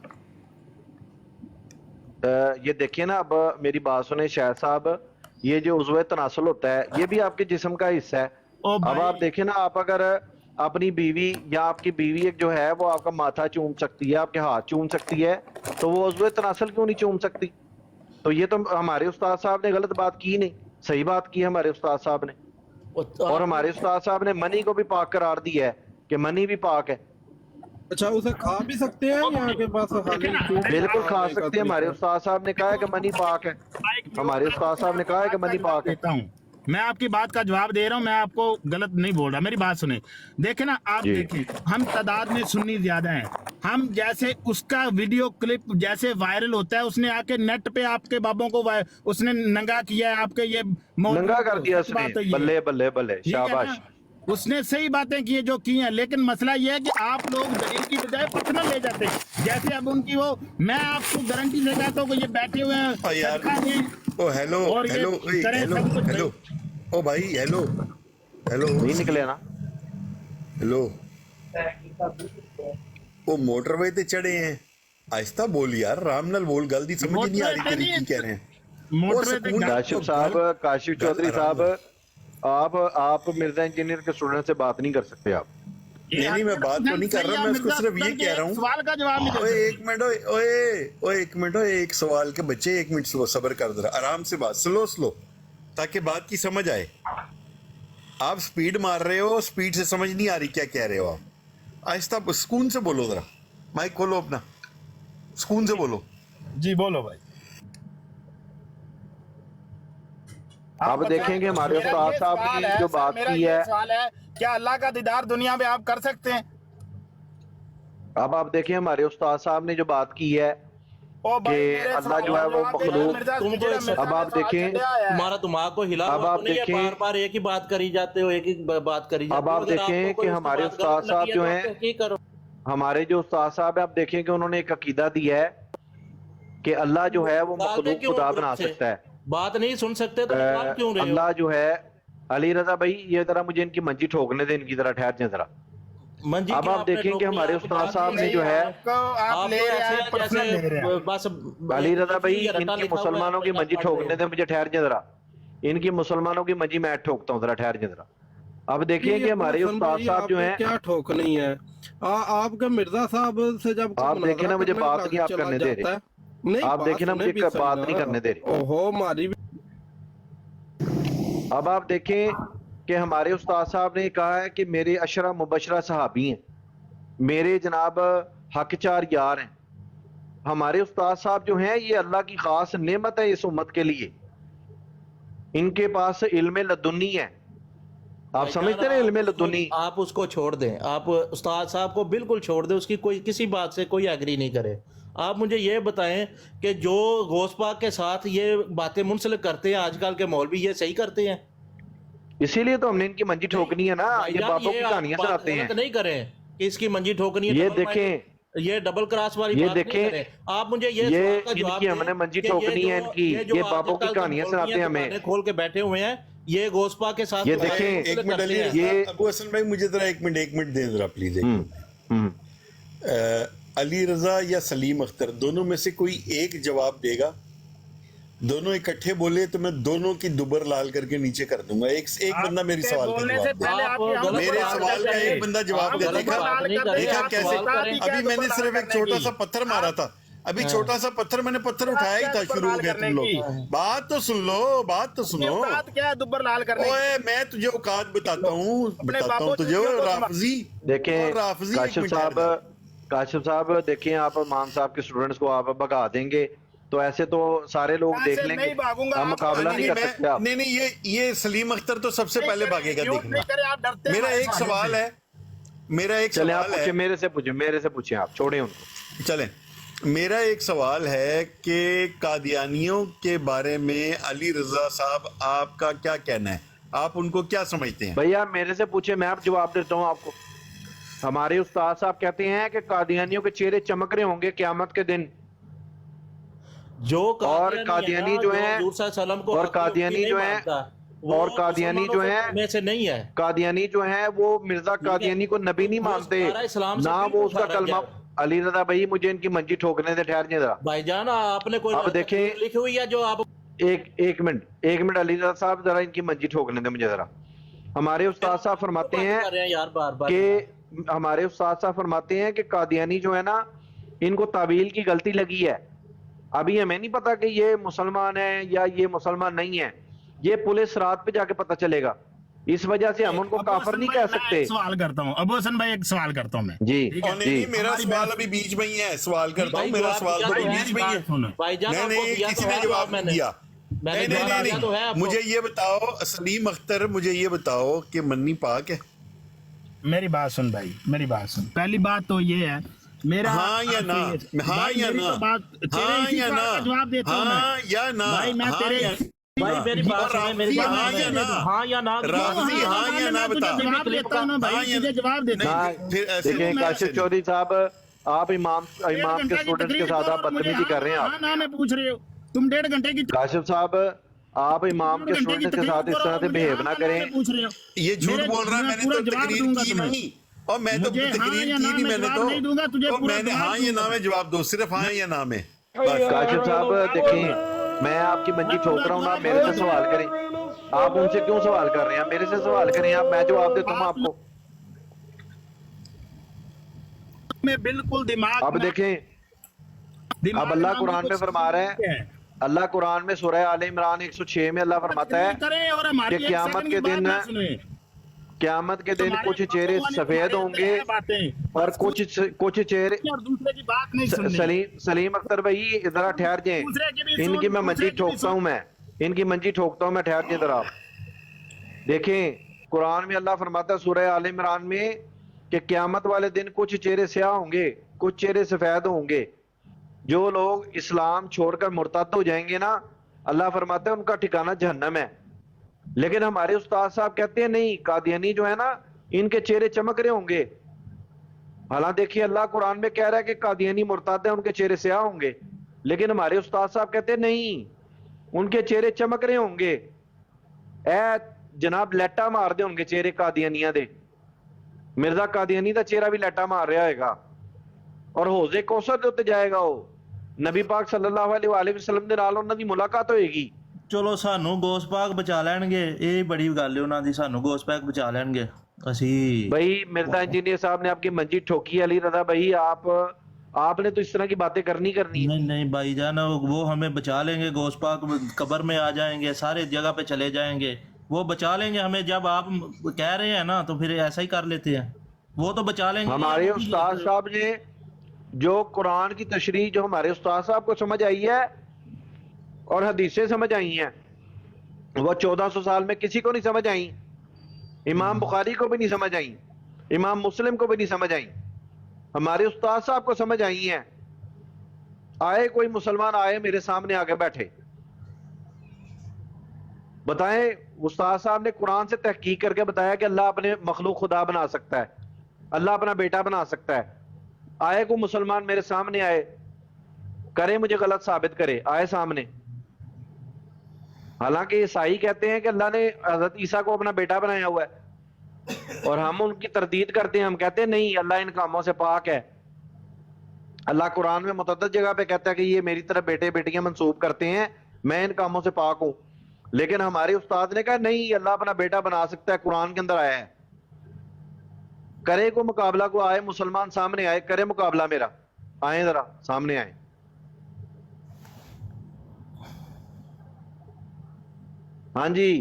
Speaker 3: ये देखिए ना, अब मेरी बात सुने शायद साहब, ये जो उज़्वे तनासल होता है ये भी आपके जिस्म का हिस्सा है।
Speaker 5: ओ
Speaker 3: अब
Speaker 5: भाई,
Speaker 3: आप देखें ना, आप अगर अपनी बीवी या आपकी बीवी एक जो है वो आपका माथा चूम सकती है, आपके हाथ चूम सकती है, तो वो उज़्वे तनासल क्यों नहीं चूम सकती? तो ये तो हमारे उस्ताद साहब ने गलत बात की नहीं, सही बात की हमारे उस्ताद साहब ने। और हमारे उस्ताद साहब ने मनी को भी पाक करार दिया है कि मनी भी पाक है।
Speaker 4: अच्छा, उसे खा भी सकते हैं यहाँ के पास खाली चूप
Speaker 3: बिल्कुल खा
Speaker 4: खाने का
Speaker 3: सकते हैं, हमारे
Speaker 4: तरीका?
Speaker 3: उस्ताद साहब ने कहा है कि मनी पाक है। हमारे उस्ताद साहब ने कहा है कि मनी पाक है।
Speaker 5: देता हूँ, मैं आपकी बात का जवाब दे रहा हूँ, मैं आपको गलत नहीं बोल रहा, मेरी बात सुने। देखे ना आप,
Speaker 3: जी।
Speaker 5: देखें हम तादाद में सुन्नी ज्यादा हैं, हम जैसे उसका वीडियो क्लिप जैसे वायरल होता है, उसने आके नेट पे आपके बाबों को उसने नंगा किया है, आपके ये
Speaker 3: नंगा कर दिया
Speaker 5: सच बात
Speaker 3: उसने,
Speaker 5: है ये।
Speaker 3: बल्ले बल्ले बल्ले,
Speaker 5: ठीक है
Speaker 3: शाबाश।
Speaker 5: ना? उसने सही बातें की है जो की हैं, लेकिन मसला ये है कि आप लोग दलील की बजाय पर्सनल ले जाते हैं। जैसे अब उनकी वो, मैं आपको गारंटी से कहता हूँ कि ये बैठे हुए हैं
Speaker 6: हाँ यार।
Speaker 5: सदका दें
Speaker 6: ओ हेलो
Speaker 5: और ये
Speaker 6: हेलो ओए,
Speaker 5: करें
Speaker 6: हेलो
Speaker 5: सब कुछ।
Speaker 6: हेलो ओ भाई हेलो हेलो
Speaker 3: नहीं निकले ना।
Speaker 6: हेलो वो मोटरवे ते चढ़े हैं, आहिस्ता बोल यार, राम नाल बोल, गल दी समझ ही नहीं आ रही
Speaker 5: मोटरवे
Speaker 6: तेरी
Speaker 5: पे
Speaker 6: की कह रहे हैं।
Speaker 5: मोटरवे पे
Speaker 6: सुकून-
Speaker 3: काशिफ साहब, काशिफ चौधरी साहब, आप मिर्जा इंजीनियर के स्टूडेंट से बात नहीं कर सकते आप।
Speaker 6: नहीं मैं बात तो नहीं कर रहा, मैं उसको सिर्फ ये कह रहा हूँ।
Speaker 5: सवाल का जवाब नहीं
Speaker 6: ओए
Speaker 5: दे
Speaker 6: एक मिनट, ओए ओए ओए एक मिनट, ओए एक सवाल के बच्चे, एक मिनट सब्र कर जरा, आराम से बात, स्लो स्लो, ताकि बात की समझ आए। आप स्पीड मार रहे हो, स्पीड से समझ नहीं आ रही क्या कह रहे हो आप। आहिस्ता सुकून से बोलो, जरा माइक खोलो अपना, सुकून से बोलो।
Speaker 5: जी बोलो भाई।
Speaker 3: अब देखेंगे हमारे उस्ताद साहब ने जो बात की है,
Speaker 5: सवाल है, क्या अल्लाह का दीदार दुनिया में आप कर सकते हैं?
Speaker 3: अब आप देखें हमारे उस्ताद साहब ने जो बात की है
Speaker 5: ओ भाई,
Speaker 3: कि
Speaker 5: मेरे
Speaker 3: अल्लाह जो है वो
Speaker 5: सवाल का जवाब
Speaker 3: मखलूक,
Speaker 2: तुम
Speaker 5: मिर्जा- मिर्जा
Speaker 3: अब आप
Speaker 5: ने सवाल
Speaker 3: देखें,
Speaker 5: छेड़ा है।
Speaker 2: तुम्हारा दिमाग को हिला
Speaker 3: अब
Speaker 2: हुआ
Speaker 3: आप
Speaker 2: तो नहीं है,
Speaker 3: देखें-
Speaker 2: बार बार एक ही बात करी जाते हो, एक ही बात करी जाती
Speaker 3: अब
Speaker 2: हो।
Speaker 3: आप
Speaker 2: अगर
Speaker 3: देखें
Speaker 2: आपको कोई
Speaker 3: कि
Speaker 2: उसकी
Speaker 3: हमारे
Speaker 2: बात
Speaker 3: उस्ताद
Speaker 2: गलत
Speaker 3: साहब
Speaker 2: लगी है
Speaker 3: जो
Speaker 2: तो
Speaker 3: हैं,
Speaker 2: आप तहकीक करो।
Speaker 3: हमारे जो उस्ताद साहब है, आप देखें कि उन्होंने एक अकीदा दिया है कि अल्लाह जो है वो
Speaker 2: निकालते
Speaker 3: मखलूक
Speaker 2: क्यों
Speaker 3: खुदा
Speaker 2: ग्रुप
Speaker 3: बना
Speaker 2: से?
Speaker 3: सकता है।
Speaker 2: बात नहीं सुन सकते तो निकाल क्यों रहे हो?
Speaker 3: अल्लाह जो है, अली रजा भाई ये जरा मुझे इनकी मंजी ठोकने दे, इनकी जरा ठहर जाए जरा।
Speaker 2: मंजी
Speaker 3: अब
Speaker 2: क्या
Speaker 3: आप
Speaker 2: आपने
Speaker 3: देखें कि
Speaker 2: ठोकी?
Speaker 3: हमारे
Speaker 2: आपकी
Speaker 3: उस्ताद
Speaker 2: बात
Speaker 3: साहब
Speaker 2: नहीं
Speaker 3: ने जो है,
Speaker 5: आपको आप
Speaker 2: आप
Speaker 5: ले
Speaker 2: तो
Speaker 5: रहे
Speaker 2: ऐसे
Speaker 5: हैं,
Speaker 2: हैं
Speaker 5: पर्सनल ले रहे हैं।
Speaker 2: जैसे बस
Speaker 3: अली रजा भाई
Speaker 2: ये रटा
Speaker 3: इनकी
Speaker 2: लिखा हुआ है,
Speaker 3: मुसलमानों की
Speaker 2: रटा
Speaker 3: मंजी
Speaker 2: पढ़
Speaker 3: ठोकने
Speaker 2: रहे
Speaker 3: दे,
Speaker 2: हो।
Speaker 3: मुझे ठहर जाए जरा। इनकी मुसलमानों की मंजी मैं ठोकता हूँ, जरा ठहर जाए जरा। अब देखिए कि हमारे उस्ताद साहब जो हैं,
Speaker 4: क्या ठोकनी है आपके मिर्जा साहब से जब कोई
Speaker 3: आप देखें ना, मुझे
Speaker 4: मुनाज़रा
Speaker 3: बात
Speaker 4: करने
Speaker 3: नहीं आप
Speaker 4: चला
Speaker 3: करने दे रहे।
Speaker 4: जाता है। नहीं,
Speaker 3: आप
Speaker 4: बात
Speaker 3: देखें ना,
Speaker 4: सुने
Speaker 3: मुझे
Speaker 4: भी
Speaker 3: बात
Speaker 4: सही
Speaker 3: नहीं
Speaker 4: ना।
Speaker 3: करने दे रहे।
Speaker 4: ओहो, हमारी भी
Speaker 3: अब आप देखें कि हमारे उस्ताद साहब ने कहा है कि मेरे अशरा मुबशरा सहाबी हैं, मेरे जनाब हकचार यार हैं। हमारे उस्ताद साहब जो हैं ये अल्लाह की खास नेमत है इस उम्मत के लिए। इनके पास इल्म लदुनी है, आप समझते हैं इल्म लदुनी।
Speaker 2: आप उसको छोड़ दें, आप उस्ताद साहब को बिल्कुल छोड़ दें, उसकी कोई किसी बात से कोई एग्री नहीं करे। आप मुझे ये बताएं कि जो गौस पाक के साथ ये बातें मुंसलिक करते हैं आजकल के मौलवी, ये सही करते हैं?
Speaker 3: इसीलिए तो हमने इनकी मंजी ठोकनी है ना, ये
Speaker 2: भाईजान,
Speaker 3: बाबों की
Speaker 2: आप
Speaker 3: कहानियां
Speaker 2: बात
Speaker 3: सुनाते
Speaker 2: गलत
Speaker 3: हैं।
Speaker 2: नहीं करें कि इसकी मंजी ठोकनी है।
Speaker 3: ये
Speaker 2: डबल
Speaker 3: देखें,
Speaker 2: माइंड, ये डबल क्रॉस वाली
Speaker 3: ये
Speaker 2: बात नहीं
Speaker 3: देखें,
Speaker 2: करें। आप मुझे ये
Speaker 3: ये
Speaker 2: सवाल का जवाब
Speaker 3: इनकी
Speaker 2: दें
Speaker 3: हमने मंजी
Speaker 2: कि
Speaker 3: ठोकनी है,
Speaker 2: जो-
Speaker 3: इनकी
Speaker 2: जो
Speaker 3: ये बाबों की
Speaker 2: आजकल के
Speaker 3: कहानियां
Speaker 2: मौलवी
Speaker 3: सुनाते हैं हमें।
Speaker 2: दुकानें खोल के बैठे हुए हैं, ये गोस्पा के साथ
Speaker 3: ये
Speaker 2: जो
Speaker 3: देखें,
Speaker 2: मुंसलिक
Speaker 6: एक मिनट
Speaker 2: करते
Speaker 6: अली
Speaker 2: हैं।
Speaker 3: ये-
Speaker 6: रजा, अबू हसन भाई मुझे जरा एक मिनट दें जरा प्लीज। अली रजा या सलीम अख्तर, दोनों में से कोई एक जवाब देगा? दोनों इकट्ठे बोले तो मैं दोनों की दुबर लाल करके नीचे कर दूंगा। एक बंदा मेरे
Speaker 5: आपके
Speaker 6: सवाल का
Speaker 5: बोलने से
Speaker 6: जवाब दे।
Speaker 5: पहले
Speaker 2: आप
Speaker 5: आपकी हम
Speaker 2: गलत
Speaker 6: मेरे
Speaker 2: बात
Speaker 6: सवाल का
Speaker 2: करें।
Speaker 6: एक बंदा जवाब
Speaker 5: हम
Speaker 6: दे
Speaker 2: गलत
Speaker 6: देखा,
Speaker 2: बात नहीं करें,
Speaker 6: देखा
Speaker 2: आप
Speaker 6: कैसे?
Speaker 2: सवाल करें।
Speaker 6: अभी मैंने सिर्फ एक छोटा सा पत्थर मारा था, अभी छोटा सा पत्थर मैंने पत्थर उठाया ही था, शुरू हो गया तुम लोग। बात तो सुन लो, बात तो सुनो।
Speaker 5: औकात क्या है दुबर लाल करने की?
Speaker 6: ओए मैं तुझे औकात बताता हूँ
Speaker 5: बाबू
Speaker 6: तुझे।
Speaker 5: चूतियों को
Speaker 6: राफजी
Speaker 3: देखें
Speaker 6: और राफजी, एक
Speaker 3: काशिफ
Speaker 6: मिनट ठहर जा।
Speaker 3: काशिफ साहब देखें, आप मान साहब के स्टूडेंट्स को आप भगा देंगे तो ऐसे तो सारे लोग
Speaker 5: यहाँ
Speaker 3: देख
Speaker 5: से
Speaker 3: लेंगे,
Speaker 5: नहीं भागूंगा,
Speaker 3: हम
Speaker 5: आप
Speaker 3: मुकाबला नहीं कर
Speaker 6: मैं-
Speaker 3: सकते आप।
Speaker 6: नहीं ये सलीम अख्तर तो सबसे पहले भागेगा,
Speaker 5: झूठ
Speaker 6: देखना।
Speaker 5: नहीं करे, आप डरते हैं
Speaker 6: मेरा
Speaker 5: हमारे
Speaker 6: एक
Speaker 5: सवालों
Speaker 6: सवाल
Speaker 5: से।
Speaker 6: है, मेरा एक
Speaker 3: चले आप
Speaker 6: सवाल
Speaker 3: पूछे,
Speaker 6: है,
Speaker 3: मेरे से पूछे आप, छोड़े उनको।
Speaker 6: चलें, मेरा एक सवाल है कि कादियानियों के बारे में अली रजा साहब आपका क्या कहना है? आप उनको क्या समझते हैं?
Speaker 3: भैया मेरे से पूछे, मैं अब जवाब देता हूँ आपको। हमारे उस्ताद साहब कहते हैं कि कादियानियों के चेहरे चमक रहे होंगे क़यामत के दिन।
Speaker 2: जो
Speaker 3: और कादियानी जो हैं, और कादियानी जो हैं, और कादियानी जो हैं
Speaker 2: में से नहीं है,
Speaker 3: कादियानी जो हैं वो मिर्जा कादियानी को नबी नहीं मानते, ना वो उसका कलमा। अली रजा भाई मुझे इनकी मंजी ठोकने दे, ठहर जरा
Speaker 2: भाईजान। आपने कोई
Speaker 3: अब देखें,
Speaker 2: लिखी हुई है जो आप
Speaker 3: एक मिनट अली रजा साहब, जरा इनकी मंजी ठोकने दे मुझे जरा। हमारे उस्ताद साहब फरमाते हैं
Speaker 2: यार बार बार
Speaker 3: कि हमारे उस्ताद साहब फरमाते हैं कि कादियानी जो है ना, इनको तावील की गलती लगी है। अभी हमें नहीं पता कि ये मुसलमान है या ये मुसलमान नहीं है, ये पुलिस रात पे जाके पता चलेगा। इस वजह से हम उनको काफिर नहीं कह सकते।
Speaker 5: सवाल करता हूँ अबू हसन भाई, एक सवाल करता हूँ मैं।
Speaker 3: जी
Speaker 6: नहीं, मेरा सवाल अभी बीच में ही है, सवाल करता हूँ, मेरा सवाल तो बीच में ही है।
Speaker 2: भाईजान
Speaker 6: नहीं, किसी ने जवाब नहीं दिया। नहीं, मुझे ये बताओ सलीम अख्तर, मुझे ये बताओ कि मन्नी पाक है?
Speaker 5: मेरी बात सुन भाई, मेरी बात सुन। पहली बात तो ये है मेरा,
Speaker 6: हाँ या ना, हाँ या ना, हाँ या ना,
Speaker 5: जवाब देता हूँ
Speaker 6: हाँ या ना,
Speaker 5: भाई। मैं तेरे
Speaker 2: भाई मेरी बात सुने, मेरी बात
Speaker 6: हाँ या ना,
Speaker 2: हाँ या ना,
Speaker 6: राफ़ी हाँ या ना बता।
Speaker 5: जवाब देता हूँ ना भाई, तुझे जवाब देता हूँ।
Speaker 6: फिर ऐसे
Speaker 3: देखिए काशिफ चौधरी साहब, आप इमाम के स्टूडेंट्स के साथ आप बदतमीजी कर रहे हैं। आप
Speaker 5: ना मैं पूछ रहे हो, तुम 1.5 घंटे की
Speaker 3: काशिफ साहब, आप इमाम के स्टूडेंट्स के साथ इस तरह से बिहेव ना करें।
Speaker 5: पूछ रहे हो,
Speaker 6: ये झूठ बोल रहा है, मैंने तो तकरीर की नहीं, और मैं तो तकरीर की नहीं, मैंने तो मैंने हाँ या ना में जवाब दो, सिर्फ हाँ या ना में।
Speaker 3: काशिफ साहब देखिए, मैं आपकी मंजी ठोक रहा हूँ ना, आप मेरे से सवाल करें। आप उनसे क्यों सवाल कर रहे हैं? मेरे से सवाल करें आप, मैं जवाब देता हूँ आपको।
Speaker 5: मैं बिल्कुल दिमाग,
Speaker 3: अब देखें, अब अल्लाह कुरान में फरमा रहा है, अल्लाह कुरान में सूरह आले इमरान 106 में अल्लाह फरमाता है कि क़यामत के दिन कुछ चेहरे सफेद होंगे और कुछ चेहरे।
Speaker 5: बात नहीं
Speaker 3: सलीम अख्तर भाई जरा ठहर जाएं, इनकी मैं मंजी ठोकता हूं, इनकी मंजी ठोकता हूं मैं, ठहर जाएं जरा। देखें कुरान में अल्लाह फरमाता है सूरह आले इमरान में कि क़यामत वाले दिन कुछ चेहरे स्याह होंगे, कुछ चेहरे सफेद होंगे। जो लोग इस्लाम छोड़कर मुर्तद हो जाएंगे ना, अल्लाह फरमाता है उनका ठिकाना जहन्नम है। लेकिन हमारे उस्ताद साहब कहते हैं नहीं, कादियानी जो है ना, इनके चेहरे चमक रहे होंगे। हालांकि देखिए अल्लाह कुरान में कह रहा है कि कादियानी मुर्तद है, उनके चेहरे स्याह होंगे, लेकिन हमारे उस्ताद साहब कहते हैं नहीं, उनके चेहरे चमक रहे होंगे। ए जनाब लैटा मार दे उनके चेहरे कादियानिया दे, मिर्जा कादियानी का चेहरा भी लैटा मार रहा है, और हौजे कौसर दे उत्ते जाएगा वो, नबी पाक सल्लल्लाहु अलैहि वसल्लम दे नाल उन्हां दी मुलाकात होएगी।
Speaker 2: ਚਲੋ ਸਾਨੂੰ ਗੋਸ ਪਾਕ ਬਚਾ ਲੈਣਗੇ, ਇਹ ਬੜੀ ਗੱਲ ਹੈ ਉਹਨਾਂ ਦੀ, ਸਾਨੂੰ ਗੋਸ ਪਾਕ ਬਚਾ ਲੈਣਗੇ ਅਸੀਂ।
Speaker 3: भाई मिर्जा इंजीनियर साहब ने आपकी मंजी ठोकी है। अली रजा भाई आपने तो इस तरह की बातें करनी है।
Speaker 2: नहीं नहीं भाईजान, वो हमें बचा लेंगे, गौस पाक कब्र में आ जाएंगे, सारे जगह पे चले जाएंगे, वो बचा लेंगे हमें। जब आप कह रहे हैं ना तो फिर ऐसा ही कर लेते हैं, वो तो बचा लेंगे।
Speaker 3: हमारे उस्ताद साहब ने जो कुरान की तशरीह जो हमारे उस्ताद साहब को समझ आई है और हदीसें समझ आई हैं, वो 1400 साल में किसी को नहीं समझ आई। इमाम बुखारी को भी नहीं समझ आई, इमाम मुस्लिम को भी नहीं समझ आई, हमारे उस्ताद साहब को समझ आई हैं। आए कोई मुसलमान आए मेरे सामने आके बैठे, बताएं उस्ताद साहब ने कुरान से तहकीक करके बताया कि अल्लाह अपने मखलूक खुदा बना सकता है, अल्लाह अपना बेटा बना सकता है। आए कोई मुसलमान मेरे सामने आए, करे मुझे गलत साबित करे, आए सामने। हालांकि ईसाई कहते हैं कि अल्लाह ने हजरत ईसा को अपना बेटा बनाया हुआ है, और हम उनकी तरदीद करते हैं, हम कहते हैं नहीं अल्लाह इन कामों से पाक है। अल्लाह कुरान में मुतअद्दिद जगह पे कहता है कि ये मेरी तरफ बेटे बेटियां मंसूब करते हैं, मैं इन कामों से पाक हूं। लेकिन हमारे उस्ताद ने कहा नहीं, अल्लाह अपना बेटा बना सकता है, कुरान के अंदर आया है। करे को मुकाबला को, आए मुसलमान सामने आए, करे मुकाबला मेरा, आए जरा सामने आए। हाँ जी,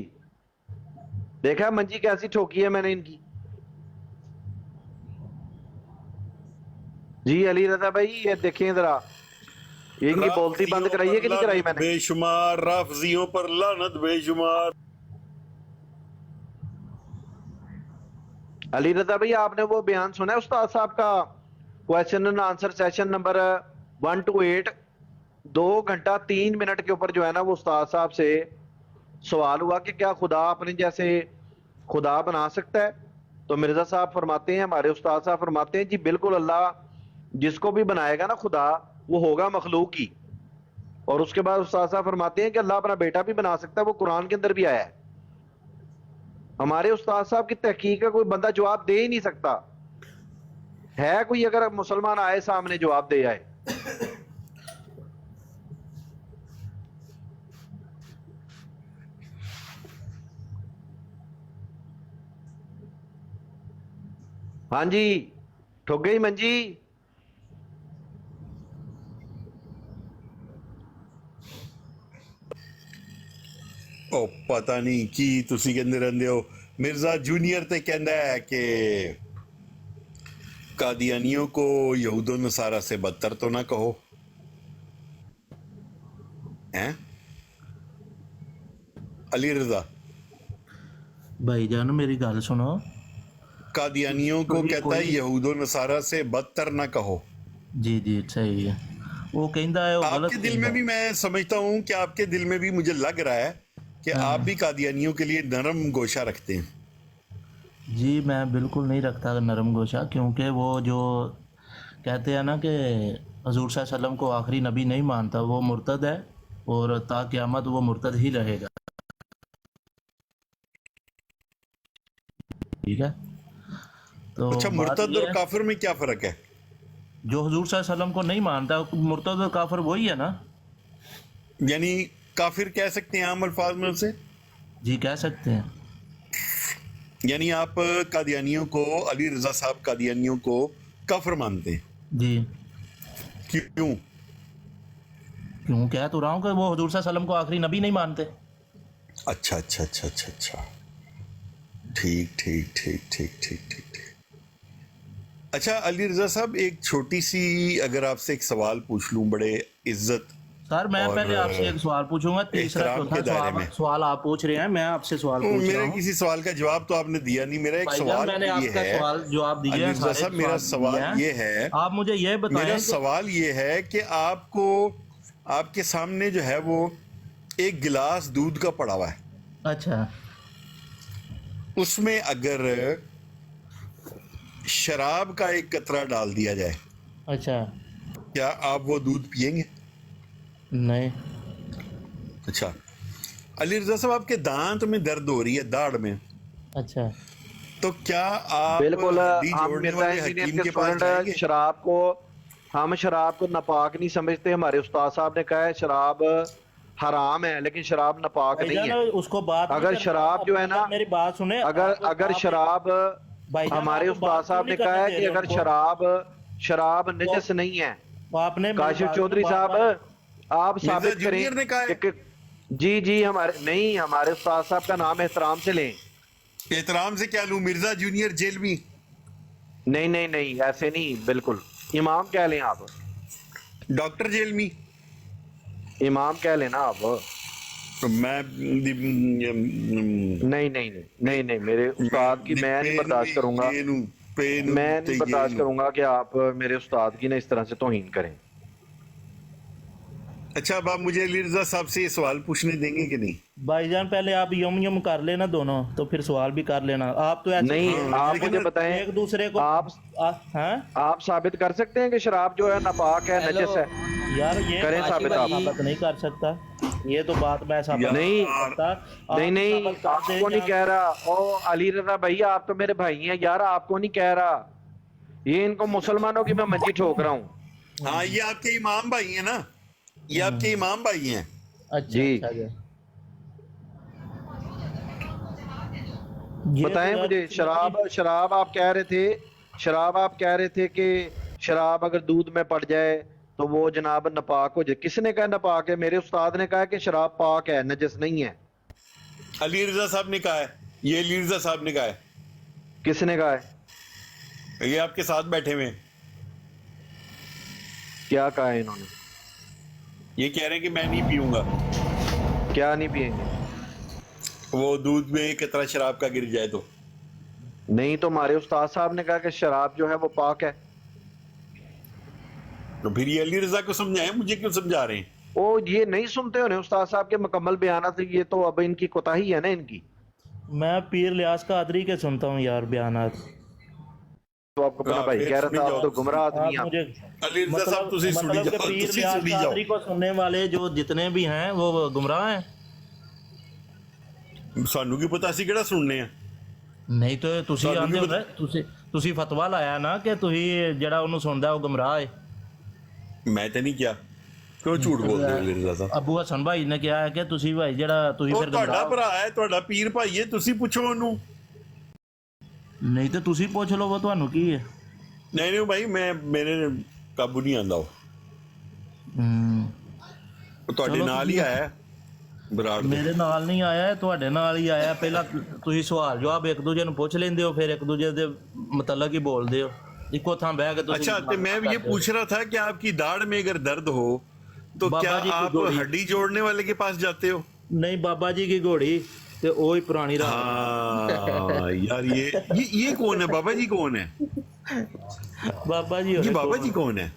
Speaker 3: देखा मंजी कैसी ठोकी है मैंने इनकी। जी अली रजा भाई ये देखिए जरा, इनकी बोलती बंद कराइए कि नहीं कराई मैंने?
Speaker 6: बेशुमार राफजियों पर लानत बेशुमार।
Speaker 3: अली रजा भाई आपने वो बयान सुना है उस्ताद साहब का, question and answer session number 1 to 8, 2 घंटा 3 मिनट के ऊपर जो है ना वो उस्ताद साहब से سوال ہوا کہ کیا خدا اپنے جیسے خدا بنا سکتا ہے؟ تو مرزا صاحب فرماتے ہیں، ہمارے استاد صاحب فرماتے ہیں جی بالکل، اللہ جس کو بھی بنائے گا نا خدا، وہ ہوگا مخلوق ہی۔ اور اس کے بعد استاد صاحب فرماتے ہیں کہ اللہ اپنا بیٹا بھی بنا سکتا ہے، وہ قرآن کے اندر بھی آیا ہے۔ ہمارے استاد صاحب کی تحقیق کا کوئی بندہ جواب دے ہی نہیں سکتا ہے، کوئی اگر مسلمان آئے سامنے جواب دے آئے۔ ہاں جی، ٹھک گئی منجی؟
Speaker 6: او پتہ نہیں کی تسی کہندے رہندے ہو۔ مرزا جونیئر تے کہندا ہے کہ قادیانیوں کو یہود و نصارہ سے بدتر تو نہ کہو، ہیں علی رضا؟
Speaker 2: بھائی جان میری گل سنو،
Speaker 6: قادیانیوں کو کہتا ہے یہود و نصارہ سے بدتر نہ کہو۔
Speaker 2: جی جی صحیح ہے، وہ کہندا ہے وہ
Speaker 6: آپ
Speaker 2: غلط
Speaker 6: کے دل میں بھی میں سمجھتا ہوں کہ آپ کے دل میں بھی مجھے لگ رہا ہے کہ آپ بھی قادیانیوں کے لیے نرم گوشہ رکھتے ہیں۔
Speaker 2: جی میں بالکل نہیں رکھتا نرم گوشہ، کیونکہ وہ جو کہتے ہیں نا کہ حضور صلی اللہ علیہ وسلم کو آخری نبی نہیں مانتا، وہ مرتد ہے اور تا قیامت وہ مرتد ہی رہے گا، ٹھیک ہے؟ تو
Speaker 6: اچھا،
Speaker 2: بات
Speaker 6: مرتد
Speaker 2: یہ
Speaker 6: اور
Speaker 2: ہے،
Speaker 6: کافر میں کیا فرق ہے؟
Speaker 2: جو حضور صلی اللہ علیہ وسلم کو نہیں مانتا، مرتد اور کافر وہی ہے نا؟
Speaker 6: یعنی کافر کہہ سکتے ہیں عام الفاظ میں اسے؟
Speaker 2: جی کہہ سکتے ہیں۔
Speaker 6: یعنی آپ قادیانیوں کو، علی رضا صاحب قادیانیوں کو کافر مانتے ہیں؟
Speaker 2: جی
Speaker 6: کیوں؟
Speaker 2: کیوں کہہ تو رہا ہوں کہ وہ حضور صلی اللہ علیہ وسلم کو آخری نبی نہیں مانتے۔
Speaker 6: اچھا اچھا اچھا اچھا اچھا، ٹھیک ٹھیک ٹھیک ٹھیک ٹھیک ٹھیک ٹھیک۔ اچھا علی رضا صاحب، ایک چھوٹی سی اگر آپ سے ایک سوال پوچھ لوں بڑے عزت
Speaker 2: سر میں
Speaker 6: اور
Speaker 2: پہلے آپ سے ایک سوال پوچھوں گا، تیسرا
Speaker 6: احترام کے
Speaker 2: چوتھا
Speaker 6: دائرے میں،
Speaker 2: سوال آپ پوچھ رہے ہیں، میں آپ سے سوال پوچھ رہا
Speaker 6: میرے
Speaker 2: ہوں۔
Speaker 6: کسی سوال کا جواب تو آپ نے دیا نہیں۔ میرا ایک
Speaker 2: بھائی جان
Speaker 6: سوال
Speaker 2: میں نے آپ
Speaker 6: یہ
Speaker 2: کا
Speaker 6: ہے،
Speaker 2: سوال جواب دیے
Speaker 6: علی
Speaker 2: ہیں،
Speaker 6: رضا
Speaker 2: سارے
Speaker 6: صاحب میرا سوال یہ ہے،
Speaker 2: آپ مجھے یہ بتائیں
Speaker 6: میرا
Speaker 2: کہ
Speaker 6: سوال یہ ہے کہ آپ کو، آپ کے سامنے جو ہے وہ ایک گلاس دودھ کا پڑا ہوا ہے،
Speaker 2: اچھا
Speaker 6: اس میں اگر شراب کا ایک قطرہ ڈال دیا جائے،
Speaker 2: اچھا
Speaker 6: کیا آپ وہ دودھ پیئیں گے؟
Speaker 2: نہیں
Speaker 6: اچھا علی رضا صاحب، آپ کے دانت میں درد ہو رہی ہے، داڑھ میں،
Speaker 2: اچھا
Speaker 6: تو کیا آپ
Speaker 3: بالکل،
Speaker 6: ہڈی
Speaker 3: ہم
Speaker 6: جوڑنے
Speaker 3: مرزا
Speaker 6: والے
Speaker 3: انجینئر
Speaker 6: حکیم
Speaker 3: کے
Speaker 6: کے پاس جائیں
Speaker 3: اسٹوڈنٹ
Speaker 6: گے؟
Speaker 3: ہم شراب کو ناپاک نہیں سمجھتے۔ ہمارے استاد صاحب نے کہا ہے شراب حرام ہے، لیکن شراب ناپاک
Speaker 2: بھائی
Speaker 3: نہیں
Speaker 2: جان
Speaker 3: ہے۔
Speaker 2: اس کو بات نہیں
Speaker 3: اگر
Speaker 2: کرنا،
Speaker 3: شراب جو ہے نا،
Speaker 2: میری بات سنیں،
Speaker 3: اگر شراب،
Speaker 2: بھائی جان
Speaker 3: ہمارے
Speaker 2: آپ
Speaker 3: استاد
Speaker 2: بات
Speaker 3: صاحب
Speaker 2: کیوں
Speaker 3: نے
Speaker 2: نہیں
Speaker 3: کہا
Speaker 2: کرنے
Speaker 3: ہے
Speaker 2: دے
Speaker 3: کہ
Speaker 2: رہے
Speaker 3: اگر
Speaker 2: ان کو؟
Speaker 3: شراب نجس نہیں ہے۔
Speaker 2: آپ نے میری
Speaker 3: کاشف
Speaker 2: بات
Speaker 3: چودھری
Speaker 2: کو
Speaker 3: صاحب
Speaker 2: بار
Speaker 3: آپ
Speaker 6: مرزا
Speaker 3: ثابت کریں
Speaker 6: جونیئر نے کہا ہے،
Speaker 3: کہ جی جی، ہمارے استاد صاحب کا نام احترام سے لیں۔
Speaker 6: احترام سے کیا لوں؟ مرزا جونیئر جیل میں؟
Speaker 3: نہیں نہیں نہیں، ایسے نہیں، بالکل امام کہہ لیں آپ،
Speaker 6: ڈاکٹر جیل میں؟
Speaker 3: امام کہہ لینا آپ۔
Speaker 6: میں
Speaker 3: نہیں نہیں نہیں نہیں، میرے استاد کی میں نہیں برداشت کروں گا، میں نہیں برداشت کروں گا کہ آپ میرے استاد کی نا اس طرح سے توہین کریں۔
Speaker 6: اچھا، اب آپ مجھے علی رضا صاحب سے یہ سوال پوچھنے دیں گے کہ نہیں؟
Speaker 2: بھائی جان پہلے آپ یم کر لینا دونوں، تو پھر سوال بھی کر لینا۔ آپ تو ایسے
Speaker 3: نہیں، آپ مجھے بتائیں،
Speaker 2: ایک دوسرے کو ہاں
Speaker 3: آپ ثابت کر سکتے ہیں کہ شراب جو ہے ناپاک ہے، نجس ہے؟
Speaker 2: یار یہ
Speaker 3: کریں ثابت آپ۔
Speaker 2: ثابت نہیں کر سکتا، یہ تو بات میں ثابت
Speaker 3: نہیں
Speaker 2: کرتا۔
Speaker 3: نہیں نہیں، آپ کو نہیں کہہ رہا، او علی رضا بھائی آپ تو میرے بھائی ہیں یار، آپ کو نہیں کہہ رہا، یہ ان کو مسلمانوں کی میں منجی ٹھوک رہا ہوں۔
Speaker 6: ہاں، یہ آپ کے امام بھائی ہیں نا، یہ آپ کے امام بھائی ہیں۔
Speaker 3: جی بتائیں مجھے، شراب آپ کہہ رہے تھے کہ شراب اگر دودھ میں پڑ جائے تو وہ جناب ناپاک ہو جائے۔ کس نے کہا ناپاک ہے؟ میرے استاد نے کہا کہ شراب پاک ہے، نجس نہیں ہے۔
Speaker 6: علی رضا صاحب نے کہا ہے، یہ علی رضا صاحب نے کہا ہے۔
Speaker 3: کس نے کہا ہے؟
Speaker 6: یہ آپ کے ساتھ بیٹھے ہوئے ہیں،
Speaker 3: کیا کہا ہے انہوں نے؟
Speaker 6: یہ کہہ رہے ہیں کہ میں نہیں پیوں گا،
Speaker 3: کیا نہیں پیئیں گے؟
Speaker 6: وہ دودھ میں ایک قطرہ شراب کا گر جائے تو۔
Speaker 3: نہیں، تو ہمارے استاد صاحب نے کہا کہ شراب جو ہے وہ پاک ہے۔
Speaker 6: تو پھر یہ علی رضا کو سمجھائیں، مجھے کیوں سمجھا رہے ہیں؟
Speaker 3: وہ یہ نہیں سنتے ہونے استاد صاحب کے مکمل بیانات, یہ تو اب ان کی کوتاہی ہے نا ان کی.
Speaker 2: میں پیر لیاس قادری کے سنتا ہوں یار بیانات.
Speaker 3: تو آپ کو پتا بھائی کہہ رہا تھا آپ تو گمراہ
Speaker 2: آپ
Speaker 3: آدمی ہیں.
Speaker 2: مجھے
Speaker 6: علی رضا صاحب تسی سنی
Speaker 2: مطلب کہ
Speaker 6: جاؤ,
Speaker 2: پیر
Speaker 6: تسی
Speaker 2: لیاس
Speaker 6: سنی جاؤ.
Speaker 2: قادری کو سننے والے جو جتنے بھی ہیں وہ گمراہ ہیں.
Speaker 6: سانو کی پتا سی کیڑا سننے ہیں.
Speaker 2: ਨਹੀਂ ਤਾਂ ਤੁਸੀਂ
Speaker 6: ਤੁਹਾਨੂੰ
Speaker 2: ਆਂਦੇ
Speaker 6: ਕੀ
Speaker 2: ਹੋ ਨਾ, ਤੁਸੀਂ ਫਤਵਾ ਲਾਇਆ ਨਾ ਕਿ ਤੁਸੀਂ ਜਿਹੜਾ ਉਹਨੂੰ ਸੁਣਦਾ ਉਹ ਗਮਰਾਹ ਹੈ.
Speaker 6: ਮੈਂ ਤੇ ਨਹੀਂ ਕਿਹਾ, ਕਿਉਂ ਝੂਠ ਬੋਲਦੇ ਹੋ ਅਲੀ ਰਜ਼ਾ ਸਾਹਿਬ?
Speaker 2: ਅਬੂ ਹਸਨ ਭਾਈ ਨੇ ਕਿਹਾ ਹੈ ਕਿ ਤੁਸੀਂ ਭਾਈ ਜਿਹੜਾ ਤੁਸੀਂ
Speaker 6: ਉਹ
Speaker 2: ਫਿਰ
Speaker 6: ਤੁਹਾਡਾ
Speaker 2: ਗਮਰਾਹ
Speaker 6: ਭਰਾ ਹੈ, ਤੁਹਾਡਾ ਪੀਰ ਭਾਈ ਹੈ, ਤੁਸੀਂ ਪੁੱਛੋ ਉਹਨੂੰ.
Speaker 2: ਨਹੀਂ ਤਾਂ ਤੁਸੀਂ ਪੁੱਛ ਲਓ ਉਹ ਤੁਹਾਨੂੰ ਕੀ ਹੈ.
Speaker 6: ਨਹੀਂ ਨਹੀਂ ਭਾਈ, ਮੈਂ ਮੇਰੇ ਕਾਬੂ ਨਹੀਂ ਆਂਦਾ ਉਹ ਤੁਹਾਡੇ
Speaker 2: ਚਲੋ
Speaker 6: ਨਾਲ ਹੀ
Speaker 2: ਤੁਸੀਂ-
Speaker 6: ਆਇਆ ਬਰਾੜ ਦੇ.
Speaker 2: ਮੇਰੇ ਨਾਲ ਨਹੀਂ ਆਇਆ, ਤੁਹਾਡੇ ਨਾਲ ਹੀ ਆਇਆ. ਪਹਿਲਾਂ ਤੁਸੀਂ ਸਵਾਲ ਜਵਾਬ ਇੱਕ ਦੂਜੇ ਨੂੰ ਪੁੱਛ ਲੈਂਦੇ ਹੋ, ਫਿਰ ਇੱਕ ਦੂਜੇ ਦੇ ਮਤਲਬ ਹੀ ਬੋਲਦੇ ਹੋ. ਇੱਕੋ ਥਾਂ ਬਹਿ ਕੇ ਤੁਸੀਂ
Speaker 6: अच्छा, तो मैं ये पूछ रहा था कि आपकी दाढ़ में अगर दर्द हो तो
Speaker 2: बाबा
Speaker 6: क्या
Speaker 2: जी की
Speaker 6: आप
Speaker 2: गोली।
Speaker 6: हड्डी जोड़ने वाले के पास जाते हो?
Speaker 2: ਨਹੀਂ ਬਾਬਾ ਜੀ ਕੀ ਘੋੜੀ ਤੇ ਉਹ ਹੀ ਪੁਰਾਣੀ ਰਾਤ.
Speaker 6: हाँ यार, ये कौन है? बाबा जी कौन है?
Speaker 2: ਬਾਬਾ ਜੀ
Speaker 6: ये
Speaker 2: ਹੋਰੇ
Speaker 6: बाबा
Speaker 2: कौन?
Speaker 6: जी कौन है?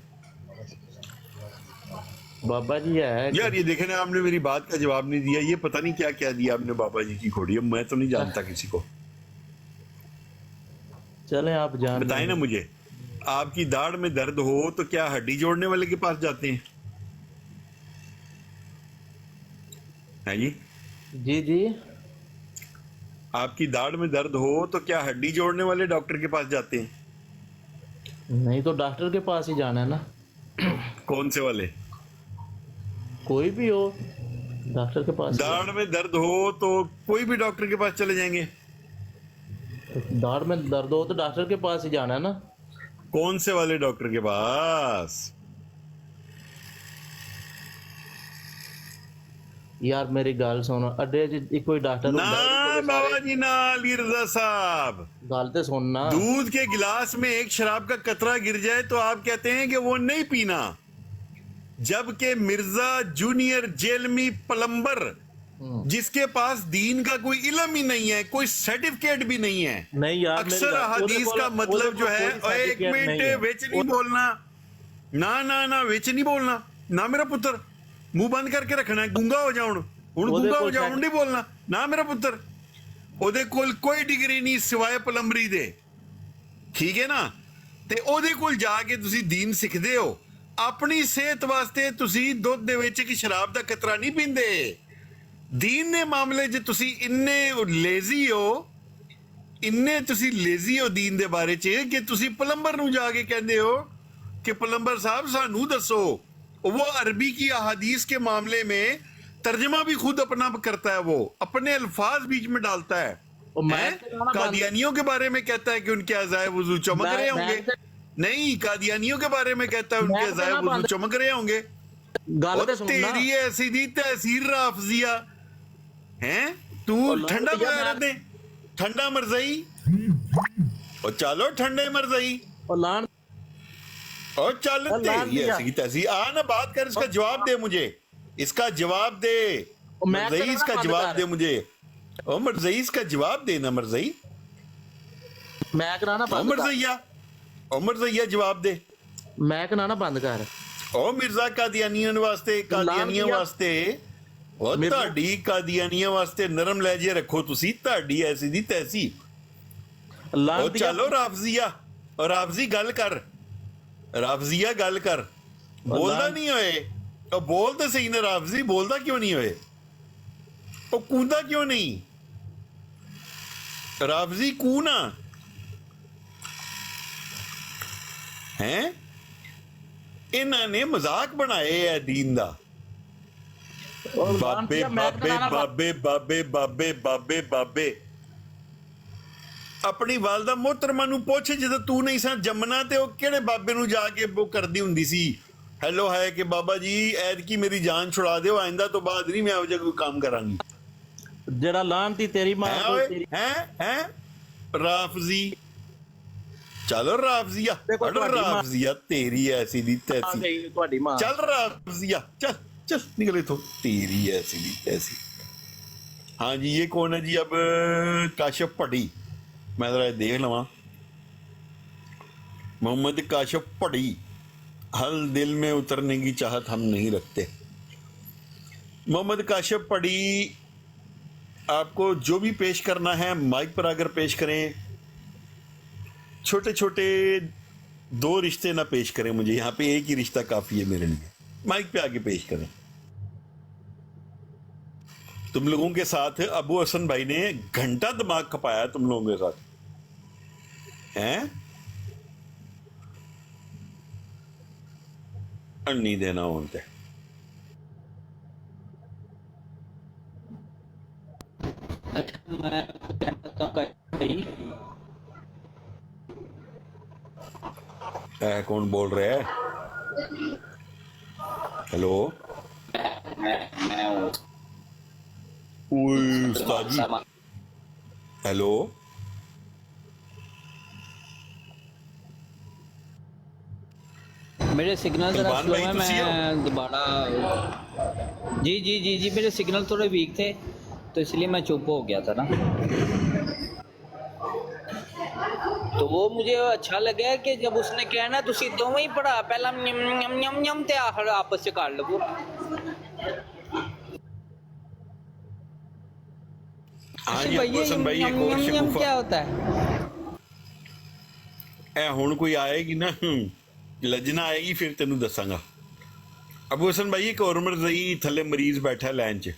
Speaker 2: बाबा जी है
Speaker 6: यार ये देखे ना, आपने मेरी बात का जवाब नहीं दिया. ये पता नहीं क्या क्या दिया आपने बाबा जी की घोड़ी. अब मैं तो नहीं जानता किसी को.
Speaker 2: चले आप जान
Speaker 6: बताए ना मुझे, आपकी दाढ़ में दर्द हो तो क्या हड्डी जोड़ने वाले के पास जाते हैं? है जी?
Speaker 2: जी जी.
Speaker 6: आपकी दाढ़ में दर्द हो तो क्या हड्डी जोड़ने वाले डॉक्टर के पास जाते हैं?
Speaker 2: नहीं तो डॉक्टर के पास ही जाना है ना.
Speaker 6: कौन से वाले?
Speaker 2: कोई भी हो डॉक्टर के पास.
Speaker 6: दाढ़ में दर्द हो तो कोई भी डॉक्टर के पास चले जाएंगे.
Speaker 2: दाढ़ में दर्द हो तो डॉक्टर के पास ही जाना है ना.
Speaker 6: कौन से वाले डॉक्टर के पास?
Speaker 2: यार मेरी गल सुन, अड्डे च कोई डॉक्टर
Speaker 6: ना बाबा जी ना, अली रजा साहब,
Speaker 2: गल ते सुनना.
Speaker 6: दूध के गिलास में एक शराब का कतरा गिर जाए तो आप कहते हैं कि वो नहीं पीना, जबकि मिर्जा जूनियर जेलमी प्लम्बर जिसके पास दीन का कोई इल्म ही नहीं है, कोई सर्टिफिकेट भी नहीं है,
Speaker 2: नहीं यार,
Speaker 6: अक्सर हदीस का मतलब जो है, ओए एक मिनट विच नहीं बोलना, ना ना ना विच नहीं बोलना ना मेरा पुत्र, मुंह बंद करके रखना है. गूंगा हो जाओ हुण गूंगा हो जाओ, नहीं बोलना ना मेरा पुत्र. ਉਹਦੇ ਕੋਲ ਕੋਈ ਡਿਗਰੀ ਨਹੀਂ ਸਿਵਾਏ ਪਲੰਬਰੀ ਦੇ, ਠੀਕ ਹੈ ਨਾ? ਤੇ ਉਹਦੇ ਕੋਲ ਜਾ ਕੇ ਤੁਸੀਂ ਦੀਨ ਸਿੱਖਦੇ ਹੋ. ਆਪਣੀ ਸਿਹਤ ਵਾਸਤੇ ਤੁਸੀਂ ਦੁੱਧ ਦੇ ਵਿੱਚ ਇੱਕ ਸ਼ਰਾਬ ਦਾ ਕਤਰਾ ਨਹੀਂ ਪੀਂਦੇ. ਦੀਨ ਦੇ ਮਾਮਲੇ 'ਚ ਤੁਸੀਂ ਇੰਨੇ ਲੇਜ਼ੀ ਹੋ, ਇੰਨੇ ਤੁਸੀਂ ਲੇਜ਼ੀ ਹੋ ਦੀਨ ਦੇ ਬਾਰੇ 'ਚ ਕਿ ਤੁਸੀਂ ਪਲੰਬਰ ਨੂੰ ਜਾ ਕੇ ਕਹਿੰਦੇ ਹੋ ਕਿ ਪਲੰਬਰ ਸਾਹਿਬ ਸਾਨੂੰ ਦੱਸੋ. वो अरबी की अहादीस के मामले में तर्जमा भी खुद अपना करता है, वो अपने अल्फाज बीच में डालता है. कादियानियों के बारे में कहता है कि उनके अज़ाए वुज़ू चमक रहे होंगे. नहीं, कादियानियों के बारे में कहता है उनके अज़ाए वुज़ू चमक रहे होंगे. तेरी ऐसी दी तहसीर राफजिया हैं, तू ठंडा बगैर दे, ठंडा मरजई, और चलो ठंडे मरजई, और चल तेरी ऐसी तैसी. आ ना बात कर, इसका जवाब दे मुझे, इसका जवाब दे मरज़ई, इसका जवाब दे मुझे. ओ मरज़ई, इसका जवाब दे ना मरज़ई,
Speaker 2: मैं कराना
Speaker 6: ओ मरज़ैया, ओ मरज़ैया जवाब दे.
Speaker 2: मैं कराना बंद कर.
Speaker 6: ओ मिर्जा कादियानियों वास्ते, कादियानियों वास्ते, ओ ਤੁਹਾਡੀ ਕਾਦੀਆਨੀਆਂ ਵਾਸਤੇ ਨਰਮ ਲਹਿਜੇ ਰੱਖੋ ਤੁਸੀਂ, ਤੁਹਾਡੀ ਐਸੀ ਦੀ ਤੈਸੀ. ਉਹ ਚਲੋ ਰਾਫਜ਼ੀਆ, ਔਰ ਰਾਫਜ਼ੀ ਗੱਲ ਕਰ, ਰਾਫਜ਼ੀਆ ਗੱਲ ਕਰ. ਬੋਲਦਾ ਨਹੀਂ ਹੋਏ, ਉਹ ਬੋਲ ਤੇ ਸਹੀ ਨਾ ਰਾਫਜ਼ੀ, ਬੋਲਦਾ ਕਿਉਂ ਨਹੀਂ ਹੋਏ? ਉਹ ਕੂੰਦਾ ਕਿਉਂ ਨਹੀਂ? ਰਾਫਜ਼ੀ ਕੂਨਾ ਹੈ? ਇਹਨਾਂ ਨੇ ਮਜ਼ਾਕ ਬਣਾਏ ਹੈ ਦੀਨ ਦਾ. ਬਾਬੇ ਬਾਬੇ ਬਾਬੇ ਬਾਬੇ ਬਾਬੇ ਬਾਬੇ ਬਾਬੇ. ਆਪਣੀ ਵਾਲਦਾ ਮੋਹਤਰਮਾ ਨੂੰ ਪੁੱਛ, ਜਦੋਂ ਤੂੰ ਨਹੀਂ ਸਾਂ ਜੰਮਣਾ ਤੇ ਉਹ ਕਿਹੜੇ ਬਾਬੇ ਨੂੰ ਜਾ ਕੇ ਉਹ ਕਰਦੀ ਹੁੰਦੀ ਸੀ, ਹੈਲੋ ਹੈ ਕਿ ਬਾਬਾ ਜੀ ਐਤਕੀ ਮੇਰੀ ਜਾਨ ਛੁਡਾ ਦਿਓ, ਆਇੰਦਾ ਤੋਂ ਬਾਅਦ ਨਹੀਂ ਮੈਂ ਇਹੋ ਜਿਹਾ ਕੋਈ ਕੰਮ ਕਰਾਂਗੀ.
Speaker 2: ਜਿਹੜਾ ਲਾਂਤੀ ਤੇਰੀ ਮਾਂ
Speaker 6: ਹੈ ਰਾਫਜ਼ੀ. ਚਲੋ ਰਾਫਜ਼ੀਆ, ਰਾਫਜ਼ੀਆ ਤੇਰੀ ਐਸੀ ਦੀ ਤੈਸੀ.
Speaker 2: ਤੁਹਾਡੀ ਮਾਂ
Speaker 6: ਚੱਲ ਰਾਫਜ਼ੀਆ, ਚੱਲ चल निकले तो तेरी ऐसी भी ऐसी. हाँ जी, ये कौन है जी? अब काशिफ पढ़ी, मैं जरा देख लवा. मोहम्मद काशिफ पढ़ी, हल दिल में उतरने की चाहत हम नहीं रखते. मोहम्मद काशिफ पढ़ी, आपको जो भी पेश करना है माइक पर आकर पेश करें। छोटे छोटे 2 रिश्ते ना पेश करें मुझे, यहाँ पे एक ही रिश्ता काफ़ी है मेरे लिए। माइक पे आके पेश करें। तुम लोगों के साथ अबू हसन भाई ने घंटा दिमाग खपाया तुम लोगों के साथ हैं, नहीं देना होते।
Speaker 7: मैं कहता हूँ भाई,
Speaker 6: कौन बोल रहा है? हेलो,
Speaker 7: मैं हूँ
Speaker 6: ओए उस्ताद जी,
Speaker 7: सामा।
Speaker 6: हेलो।
Speaker 7: मेरे सिग्नल जरा
Speaker 6: सलमान
Speaker 7: स्लो
Speaker 6: भाई
Speaker 7: है,
Speaker 6: तुसी हो?
Speaker 7: मैं दोबारा जी जी जी जी मेरे सिग्नल थोड़े वीक थे तो इसलिए मैं चुप हो गया था ना। तो वो मुझे अच्छा लगा कि जब उसने कहा ना तुसी दोवें ही पढ़ा, पहला यम यम यम यम ते आखिर आपस च कर लवो।
Speaker 6: हाँ
Speaker 7: अच्छा
Speaker 6: जी अबू
Speaker 7: भैया,
Speaker 6: हसन
Speaker 7: यम
Speaker 6: भाई,
Speaker 7: यम
Speaker 6: एक और
Speaker 7: यम यम
Speaker 6: शगुफा
Speaker 7: क्या होता है?
Speaker 6: हुण कोई आएगी ना, लजना आएगी फिर तेनू दसांगा। अबू हसन भाई, एक और मरज़ई थले मरीज बैठा है लाइन च।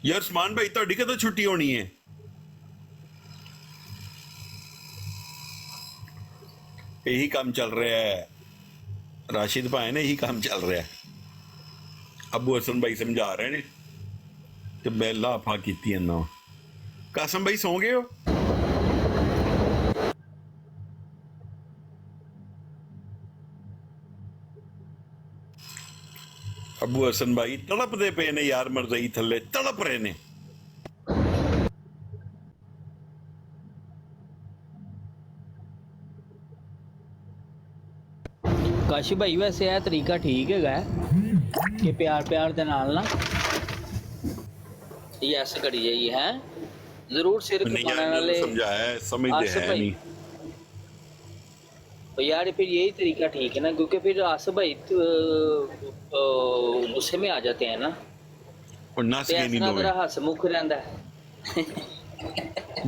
Speaker 6: यार उस्मान भाई, तुहाडी कदों छुट्टी होनी है? यही काम चल रहा है राशिद भाई ने, यही काम चल रहा है। अबू हसन भाई समझा रहे ने ते मैं लाफा कीती ना। कासम भाई सो गए हो? अबू हसन भाई तड़पते पे ने यार, मरज़ई थले तड़प रहे ने।
Speaker 7: ਕਾਸ਼ੀ ਭਾਈ ਵੈਸੇ ਇਹ ਤਰੀਕਾ ਠੀਕ ਹੈਗਾ ਕਿ ਪਿਆਰ ਪਿਆਰ ਦੇ ਨਾਲ ਨਾ ਯੈਸ ਕਰੀ ਜਾਈਏ ਹੈ ਜ਼ਰੂਰ ਸਿਰ
Speaker 6: नहीं
Speaker 7: ਖਪਾਣੇ
Speaker 6: यार,
Speaker 7: वाले
Speaker 6: समझाया है, समझते
Speaker 7: आसिफ
Speaker 6: हैं
Speaker 7: भाई।
Speaker 6: नहीं।
Speaker 7: तो यार फिर यही तरीका ठीक है ना, क्योंकि फिर आसिफ भाई गुस्से में आ जाते हैं ना,
Speaker 6: और नस
Speaker 7: तो
Speaker 6: के
Speaker 7: ऐसा
Speaker 6: नहीं
Speaker 7: ना
Speaker 6: दोए,
Speaker 7: जरा हंसमुख रहता है।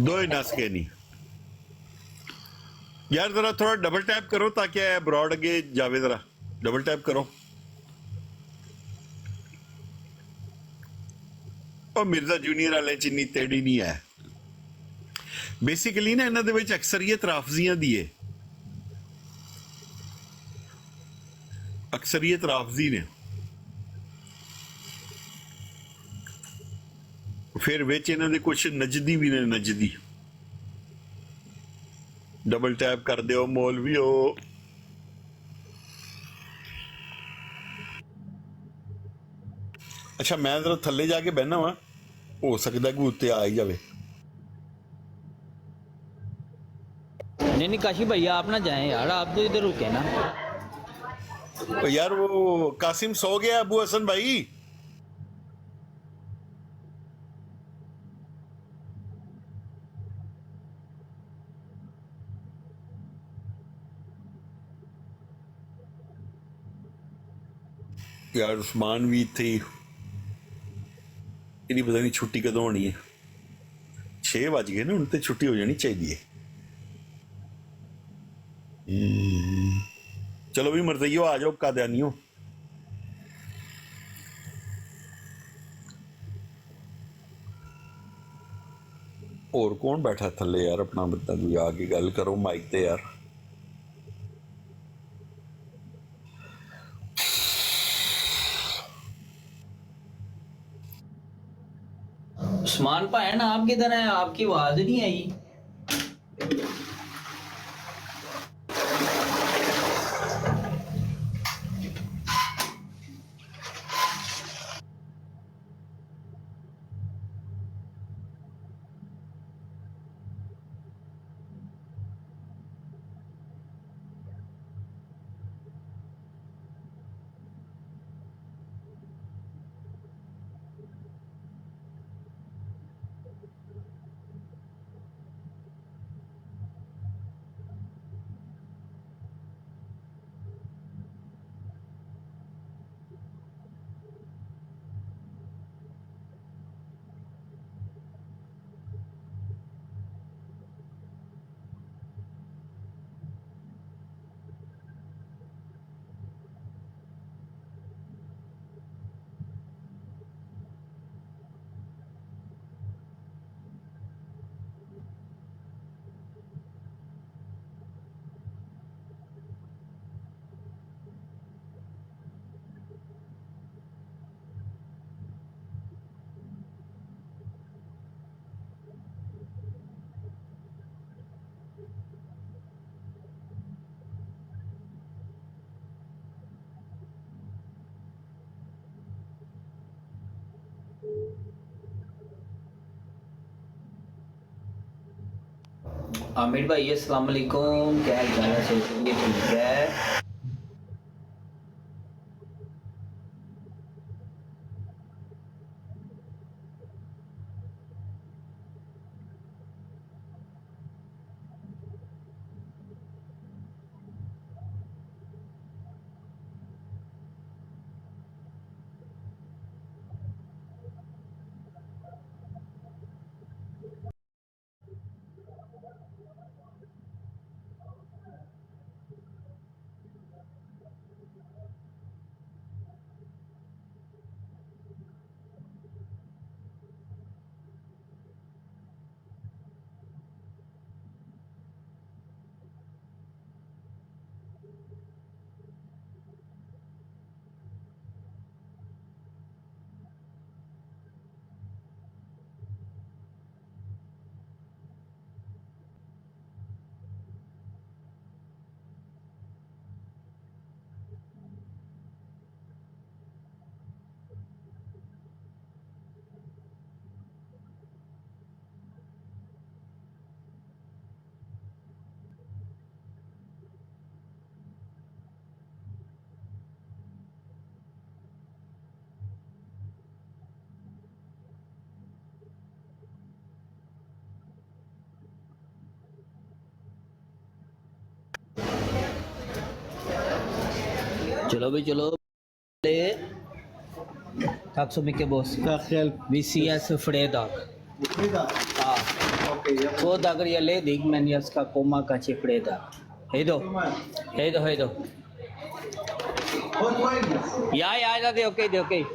Speaker 6: दोए नस के नहीं। यार जरा थोड़ा डबल टैप करो ताकि ब्रॉड अगे जावे, जरा डबल टैप करो। और मिर्जा जूनियर वाले च इन्नी तेड़ी नहीं है। बेसिकली ना इन्हां दे विच अक्सरीयत राफजियां दी है, अक्सरीयत राफजी ने। फिर विच इन्हां दे कुछ नजदी भी ने, नजदी। डबल टैप कर दियो मौलवीओ। अच्छा मैं जरा थल्ले जाके बहना वा, हो सकता कि उत्ते आ ही जावे।
Speaker 7: नहीं नहीं काशी भैया आप ना जाएं यार, आप तो इधर रुके ना।
Speaker 6: तो यार वो कासिम सो गया अबू हसन भाई। यार उस्मान भी थी, इन्हीं पता नहीं छुट्टी कदों होनी है। 6 बज गए ना, उन ते छुट्टी हो जानी चाहिए। चलो भी मरज़इयो आ जाओ, कादयानियो। और कौन बैठा थल्ले यार, अपना बंदा कोई आके गल करो माइक ते यार।
Speaker 7: उस्मान भाई आप किधर हैं? आपकी आवाज नहीं आई। आमिर भाई अस्सलाम वालेकुम, क्या हाल चाल है? सोचेंगे ठीक है। चलो भाई चलो, tack så mycket boss.
Speaker 8: Tack själv.
Speaker 7: Vi ses fredag. Två dagar jag är ledig, men jag ska komma kanske fredag. Hej då. Hej då, hej då. Ja, det är okej, det är okej.